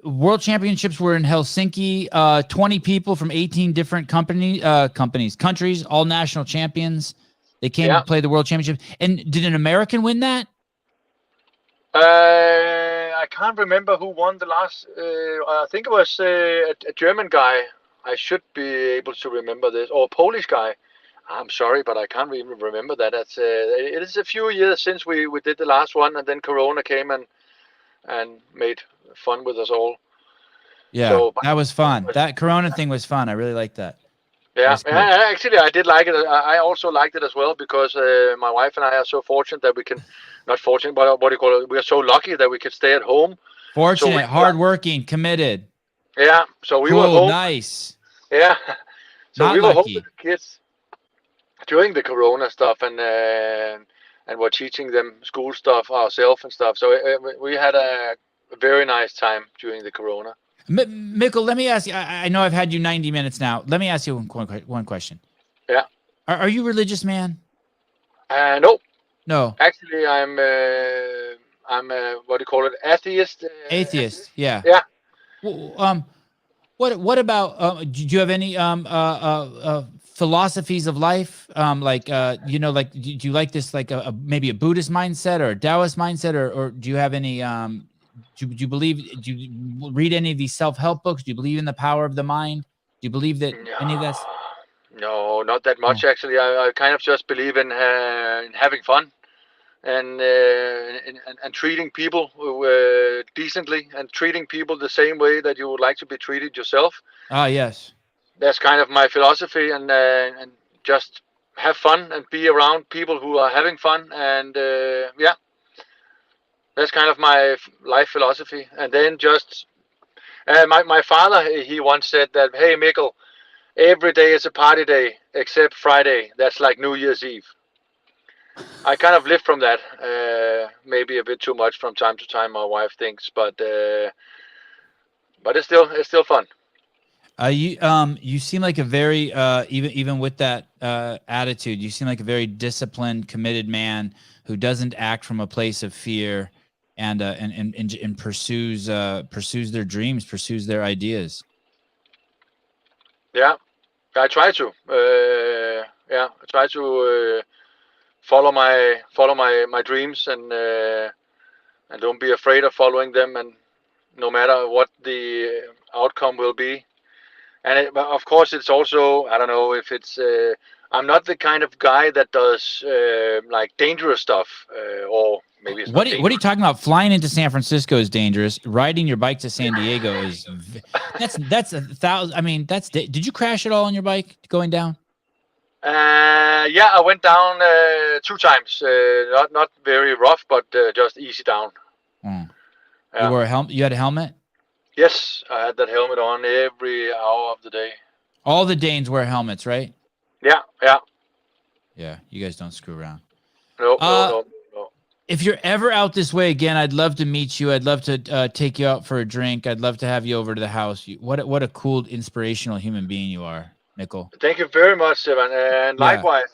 World Championships were in Helsinki. 20 people from 18 different countries, all national champions. They came to play the World Championship. And did an American win that? I can't remember who won the last. I think it was a German guy. I should be able to remember this, or a Polish guy. I'm sorry, but I can't even remember that. It is a few years since we did the last one, and then Corona came and made fun with us all. Yeah, so, that was fun. That Corona thing was fun. I really liked that. Yeah, cool. Actually, I did like it. I also liked it as well because my wife and I are so fortunate that we can, not fortunate, but what do you call it? We are so lucky that we can stay at home. Fortunate, hardworking, committed. Yeah, so we cool, were home. Nice. Yeah, so not we were lucky. home with the kids during the Corona stuff and we're teaching them school stuff ourselves and stuff. So we had a very nice time during the Corona. Mikkel, let me ask you. I know I've had you 90 minutes now. Let me ask you one question. Yeah. Are you a religious man? No. No. Actually, I'm what do you call it? Atheist. Atheist. Yeah. Yeah. What about? Do you have any philosophies of life? Do you like this like maybe a Buddhist mindset or a Taoist mindset, or do you have any do you read any of these self-help books? Do you believe in the power of the mind? Do you believe that any of that's? No, not that much actually. I kind of just believe in having fun and treating people decently and treating people the same way that you would like to be treated yourself. Ah, yes. That's kind of my philosophy, and just have fun and be around people who are having fun, and yeah. That's kind of my life philosophy. And then just, my father, he once said that, hey, Mikkel, every day is a party day except Friday. That's like New Year's Eve. I kind of live from that. Maybe a bit too much from time to time, my wife thinks, but it's still fun. You seem like a very even with that attitude, you seem like a very disciplined, committed man who doesn't act from a place of fear. And pursues their dreams, pursues their ideas. Yeah, I try to. I try to follow my dreams and don't be afraid of following them, and no matter what the outcome will be. And of course, it's also, I don't know if it's. I'm not the kind of guy that does like dangerous stuff or. Maybe it's what are you talking about? Flying into San Francisco is dangerous. Riding your bike to San Diego is that's 1,000. I mean, did you crash at all on your bike going down? Yeah, I went down 2 times. Not very rough, but just easy down. Mm. Yeah. You wore a helmet. You had a helmet. Yes, I had that helmet on every hour of the day. All the Danes wear helmets, right? Yeah. Yeah, you guys don't screw around. No. If you're ever out this way again, I'd love to meet you. I'd love to take you out for a drink. I'd love to have you over to the house. What a cool, inspirational human being you are, Mikkel. Thank you very much, Sevan. And likewise.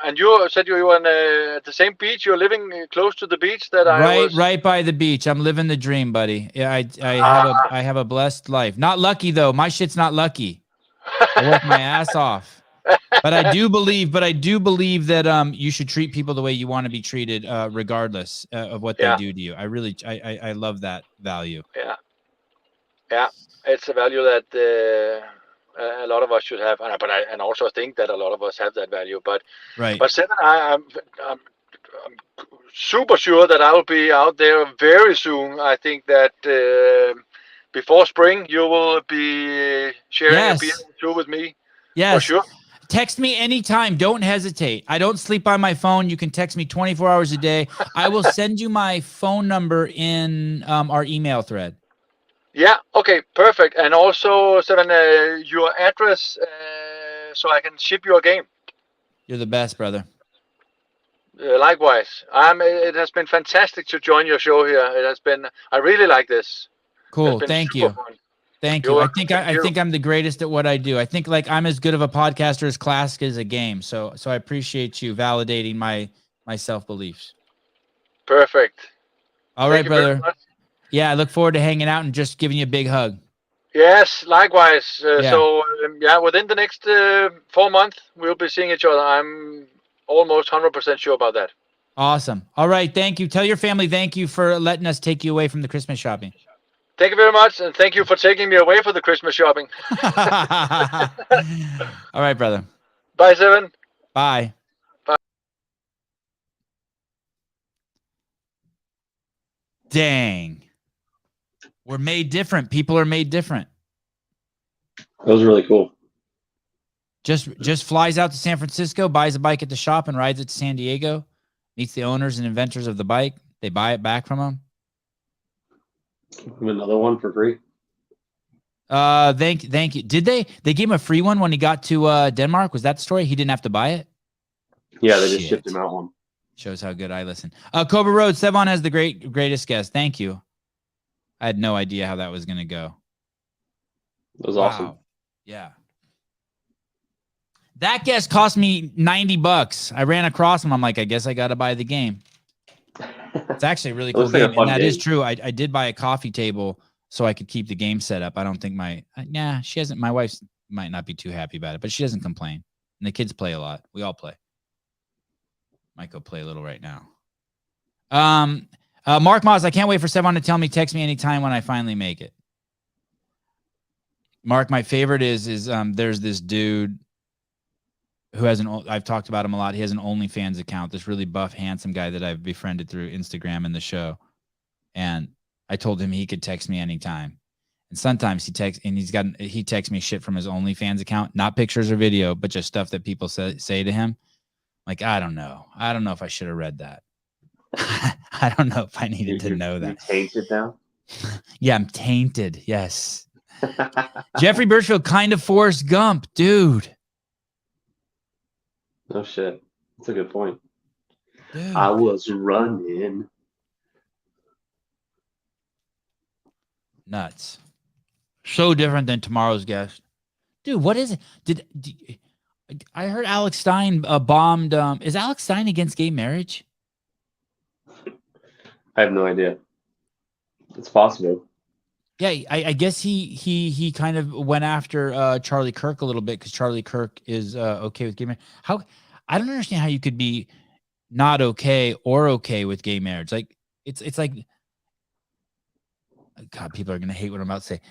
And you said you were at the same beach. You're living close to the beach that I was. Right by the beach. I'm living the dream, buddy. Yeah, I have a blessed life. Not lucky though. My shit's not lucky. I work my ass off. But I do believe that you should treat people the way you want to be treated, regardless of what they do to you. I love that value. Yeah, it's a value that a lot of us should have, and also think that a lot of us have that value. But right. But Sevan, I'm super sure that I will be out there very soon. I think that before spring you will be sharing a beer too with me. Yes. For sure. Text me anytime. Don't hesitate. I don't sleep on my phone. You can text me 24 hours a day. I will send you my phone number in our email thread. Yeah. Okay. Perfect. And also, Sevan, your address so I can ship you a game. You're the best, brother. Likewise. It has been fantastic to join your show here. It has been. I really like this. Cool. Thank you. Fun. Thank you. I think I'm the greatest at what I do. I think like I'm as good of a podcaster as Klask is a game. So I appreciate you validating my self-beliefs. Perfect. All right, brother. Yeah, I look forward to hanging out and just giving you a big hug. Yes, likewise. So within the next 4 months, we'll be seeing each other. I'm almost 100% sure about that. Awesome. All right. Thank you. Tell your family thank you for letting us take you away from the Christmas shopping. Thank you very much, and thank you for taking me away for the Christmas shopping. All right, brother. Bye, Sevan. Bye. Bye. Dang. We're made different. People are made different. That was really cool. Just flies out to San Francisco, buys a bike at the shop, and rides it to San Diego. Meets the owners and inventors of the bike. They buy it back from them. Another one for free. Thank you. Did they gave him a free one when he got to Denmark? Was that the story? He didn't have to buy it? Yeah, they just shipped him out one. Shows how good I listen. Cobra Road, Sevan has the greatest guest. Thank you. I had no idea how that was gonna go. That was awesome. Yeah. That guest cost me $90. I ran across him. I'm like, I guess I gotta buy the game. It's actually a really cool game. And that is true. I did buy a coffee table so I could keep the game set up. I don't think she hasn't. My wife might not be too happy about it, but she doesn't complain. And the kids play a lot. We all play. Might go play a little right now. Mark Moss, I can't wait for Sevan to tell me, text me anytime when I finally make it. Mark, my favorite is there's this dude who has I've talked about him a lot. He has an OnlyFans account, this really buff, handsome guy that I've befriended through Instagram and the show. And I told him he could text me anytime. And sometimes he texts me shit from his OnlyFans account, not pictures or video, but just stuff that people say to him. Like, I don't know if I should have read that. I don't know if I needed to know that. You're tainted now? Yeah, I'm tainted. Yes. Jeffrey Birchfield, kind of Forrest Gump, dude. No shit. That's a good point. Dude. I was running. Nuts. So different than tomorrow's guest. Dude, what is it? I heard Alex Stein bombed. Is Alex Stein against gay marriage? I have no idea. It's possible. Yeah, I guess he kind of went after Charlie Kirk a little bit because Charlie Kirk is okay with gay marriage. I don't understand how you could be not okay or okay with gay marriage. Like it's like, God, people are gonna hate what I'm about to say.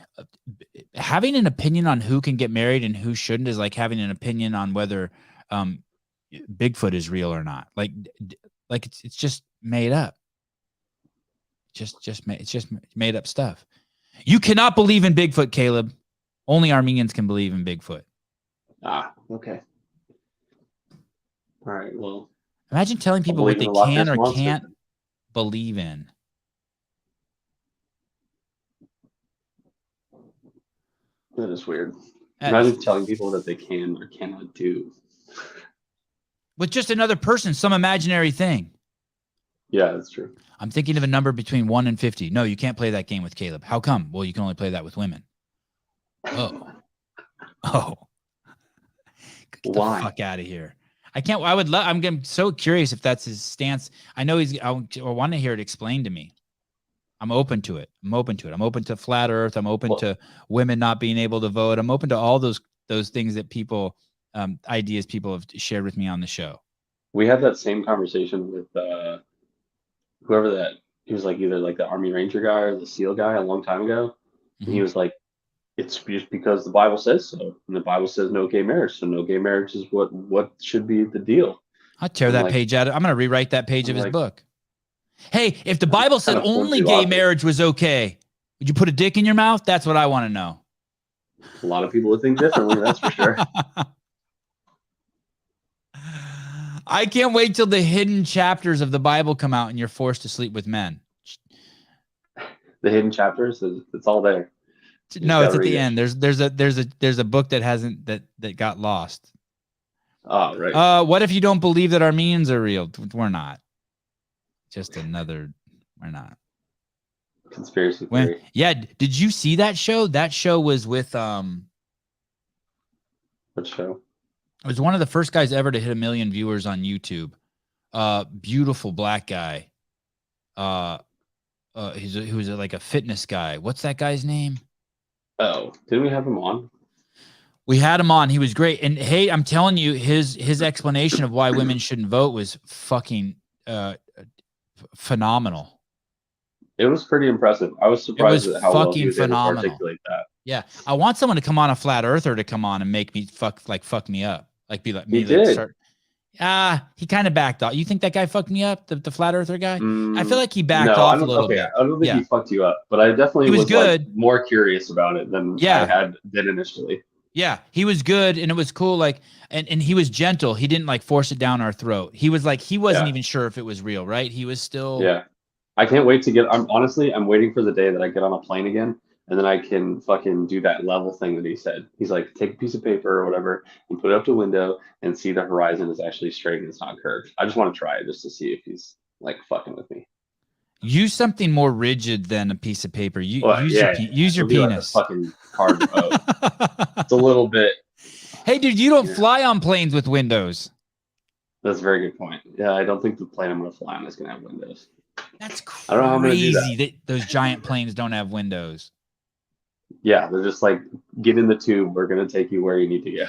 Having an opinion on who can get married and who shouldn't is like having an opinion on whether Bigfoot is real or not. Like it's just made up. It's just made up stuff. You cannot believe in Bigfoot, Caleb. Only Armenians can believe in Bigfoot. Okay. All right, well. Imagine telling people what they can or can't believe in. That is weird. Imagine telling people that they can or cannot do. With just another person, some imaginary thing. Yeah, that's true. I'm thinking of a number between 1 and 50. No, you can't play that game with Caleb. How come? Well, you can only play that with women. Oh. Get Why? the fuck out of here. I'm so curious if that's his stance. I know I want to hear it explained to me. I'm open to it. I'm open to flat earth. I'm open to women not being able to vote. I'm open to all those things that people, ideas people have shared with me on the show. We had that same conversation with whoever that, he was like either like the Army Ranger guy or the SEAL guy a long time ago. Mm-hmm. And he was like, it's just because the Bible says so. And the Bible says no gay marriage. So no gay marriage is what should be the deal. I'll tear that page out. I'm going to rewrite that page of his book. Hey, if the Bible said only gay marriage was okay, would you put a dick in your mouth? That's what I want to know. A lot of people would think differently, that's for sure. I can't wait till the hidden chapters of the Bible come out and you're forced to sleep with men. The hidden chapters, it's all there. No, it's at the end. There's a book that got lost. Oh, right. What if you don't believe that Armenians are real? We're not. We're not. Conspiracy theory. Yeah. Did you see that show? That show was with What show? It was one of the first guys ever to hit 1 million viewers on YouTube. Beautiful black guy. He was like a fitness guy. What's that guy's name? Oh, didn't we have him on? We had him on. He was great. And hey, I'm telling you, his explanation of why women shouldn't vote was fucking phenomenal. It was pretty impressive. I was surprised at how well he was phenomenal. able to articulate that. Yeah, I want someone to come on, a flat earther, to come on and make me fuck me up, like be like me. He did. He kind of backed off. You think that guy fucked me up, the flat earther guy? I feel like he backed No, off a little bit. I don't think he fucked you up, but I definitely was good. Like, more curious about it than I had been initially. Yeah, he was good, and it was cool. Like, and he was gentle. He didn't like force it down our throat. He was like, he wasn't even sure if it was real, right? He was still. Yeah, I can't wait to get. I'm waiting for the day that I get on a plane again, and then I can fucking do that level thing that he said. He's like, take a piece of paper or whatever and put it up the window and see the horizon is actually straight and it's not curved. I just want to try it just to see if he's like fucking with me. Use something more rigid than a piece of paper. Use your penis. Like fucking card boat. It's a little bit. Hey, dude, you don't fly on planes with windows. That's a very good point. Yeah, I don't think the plane I'm going to fly on is going to have windows. That's crazy. I don't know how I'm gonna do that. Those giant planes don't have windows. Yeah, they're just like, get in the tube. We're going to take you where you need to go.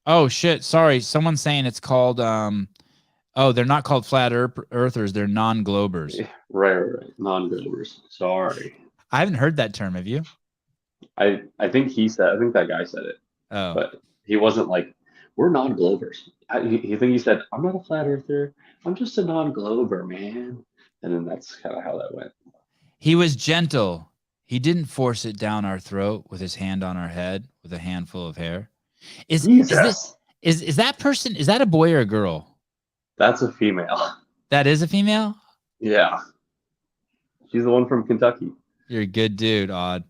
Oh, shit. Sorry. Someone's saying it's called, they're not called flat earthers. They're non-globers. Right. Non-globers. Sorry. I haven't heard that term. Have you? I think that guy said it. Oh. But he wasn't like, we're non-globers. He said, I'm not a flat earther. I'm just a non-glober, man. And then that's kind of how that went. He was gentle. He didn't force it down our throat with his hand on our head with a handful of hair. Is that person, is that a boy or a girl? That's a female. That is a female? Yeah. She's the one from Kentucky. You're a good dude, Odd.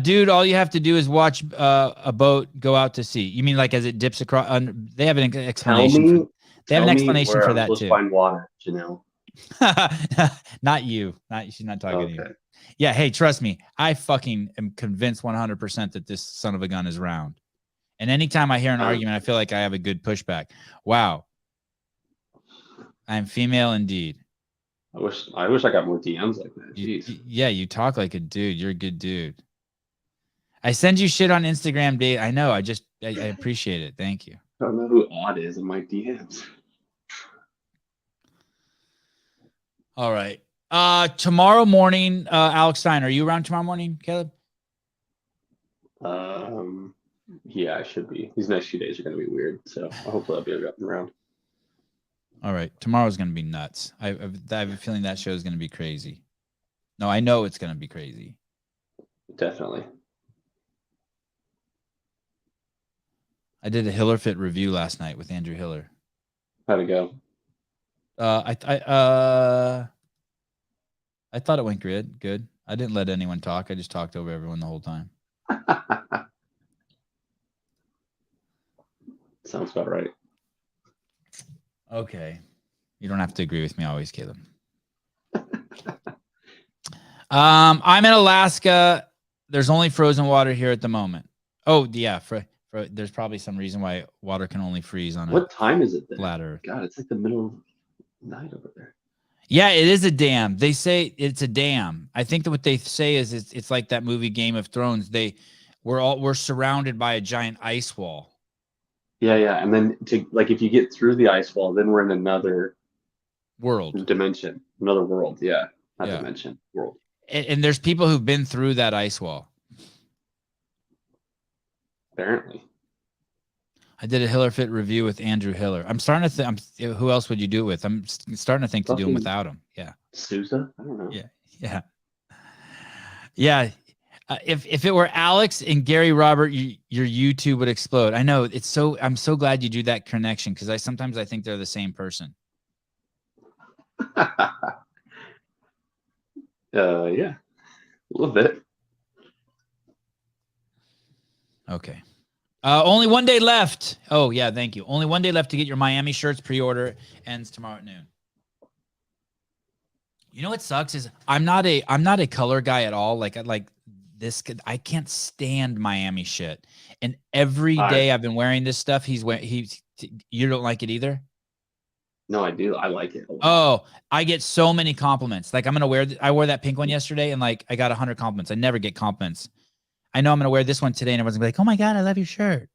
Dude, all you have to do is watch a boat go out to sea. You mean like as it dips across? They have an explanation. They have an explanation for that too. Find water, Janelle. Not you. She's not talking to you. Yeah, hey, trust me. I fucking am convinced 100% that this son of a gun is round. And anytime I hear an argument, I feel like I have a good pushback. Wow. I'm female indeed. I wish I got more DMs like that. Jeez. Yeah, you talk like a dude. You're a good dude. I send you shit on Instagram, Dave. I know. I appreciate it. Thank you. I don't know who Odd is in my DMs. All right. Tomorrow morning, Alex Stein, are you around tomorrow morning, Caleb? Yeah, I should be. These next few days are going to be weird, so hopefully I'll be around. All right. Tomorrow's going to be nuts. I have a feeling that show is going to be crazy. No, I know it's going to be crazy. Definitely. I did a Hillerfit review last night with Andrew Hiller. How'd it go? I thought it went good. I didn't let anyone talk. I just talked over everyone the whole time. Sounds about right. Okay. You don't have to agree with me always, Caleb. I'm in Alaska. There's only frozen water here at the moment. Oh, yeah. There's probably some reason why water can only freeze on What time is it then? Flat Earth. God, it's like the middle of the night over there. Yeah, it is a dam. They say it's a dam. I think that what they say is it's like that movie Game of Thrones. We're surrounded by a giant ice wall. Yeah. And then if you get through the ice wall, then we're in another dimension, another world. Yeah. Not dimension, world. And there's people who've been through that ice wall. Apparently. I did a Hillerfit review with Andrew Hiller. I'm starting to think, who else would you do it with? I'm starting to think to do them without him. Yeah. Sousa? I don't know. Yeah. If it were Alex and Gary Robert, your YouTube would explode. I know. I'm so glad you do that connection because sometimes I think they're the same person. Yeah. A little bit. Okay. Only one day left. Oh, yeah, thank you. Only one day left to get your Miami shirts. Pre-order ends tomorrow at noon. You know what sucks is I'm not a color guy at all. Like this, I can't stand Miami shit. And every day I've been wearing this stuff, you don't like it either? No, I do. I like it. Oh, I get so many compliments. Like I wore that pink one yesterday and like I got 100 compliments. I never get compliments. I know I'm gonna wear this one today, and everyone's gonna be like, "Oh my god, I love your shirt."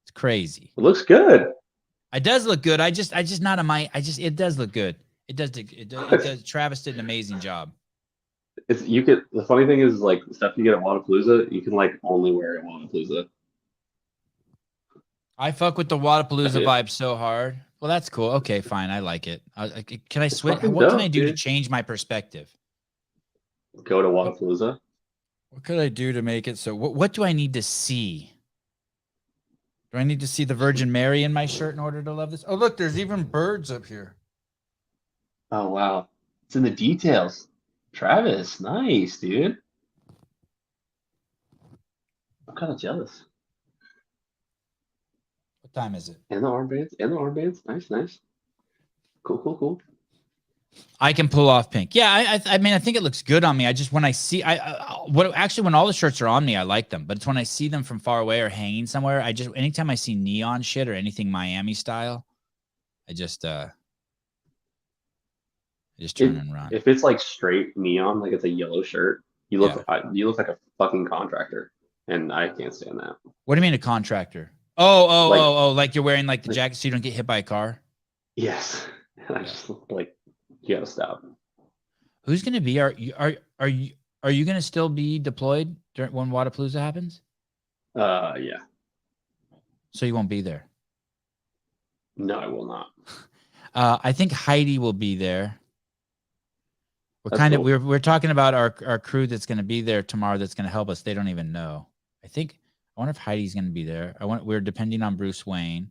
It's crazy. It looks good. It does look good. I just not on my. It does look good. It does. Travis did an amazing job. The funny thing is like the stuff you get at Wadapalooza, you can like only wear at Wadapalooza. I fuck with the Wadapalooza Yeah. vibe so hard. Well, that's cool. Okay, fine. I like it. Can I switch? fucking What can dope, I do to dude. change my perspective? Go to Wadapalooza. What could I do to make it so? What do I need to see? Do I need to see the Virgin Mary in my shirt in order to love this? Oh, look, there's even birds up here. Oh wow, it's in the details. Travis, nice, dude. I'm kind of jealous. What time is it? And the armbands. Nice, nice. Cool. I can pull off pink. Yeah, I mean, I think it looks good on me. I just when I see when all the shirts are on me, I like them. But it's when I see them from far away or hanging somewhere, anytime I see neon shit or anything Miami style, I just turn and run. If it's like straight neon, like it's a yellow shirt, you look like a fucking contractor, and I can't stand that. What do you mean a contractor? Oh, like you're wearing like the jacket so you don't get hit by a car? Yes. I just like, you gotta stop. Who's gonna be? Are you gonna still be deployed when Wadapalooza happens? Yeah. So you won't be there. No, I will not. I think Heidi will be there. That's cool. We're talking about our crew that's gonna be there tomorrow. That's gonna help us. They don't even know. I wonder if Heidi's gonna be there. We're depending on Bruce Wayne.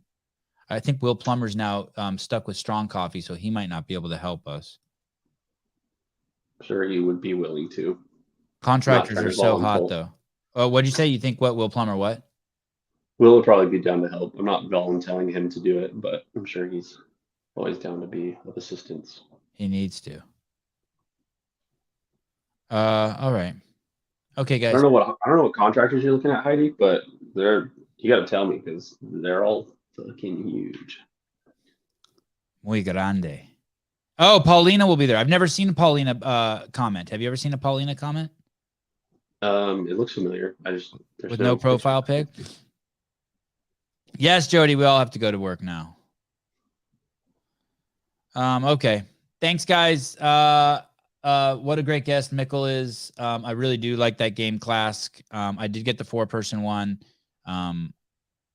I think Will Plummer's now stuck with Strong Coffee, so he might not be able to help us. I'm sure he would be willing to. Contractors are so hot, though. Oh, what'd you say? You think what? Will Plummer what? Will would probably be down to help. I'm not volunteering him to do it, but I'm sure he's always down to be of assistance. He needs to. All right. Okay, guys. I don't know what contractors you're looking at, Heidi, but you got to tell me because they're all fucking huge. Muy grande. Oh, Paulina will be there. I've never seen a Paulina comment. Have you ever seen a Paulina comment? It looks familiar. With no profile pic. Yes, Jody, we all have to go to work now. Okay. Thanks, guys. What a great guest Mikkel is. I really do like that game, Klask. I did get the 4-person one.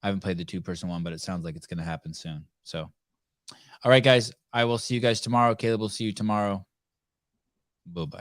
I haven't played the 2-person one, but it sounds like it's going to happen soon. So, all right, guys, I will see you guys tomorrow. Caleb will see you tomorrow. Bye-bye.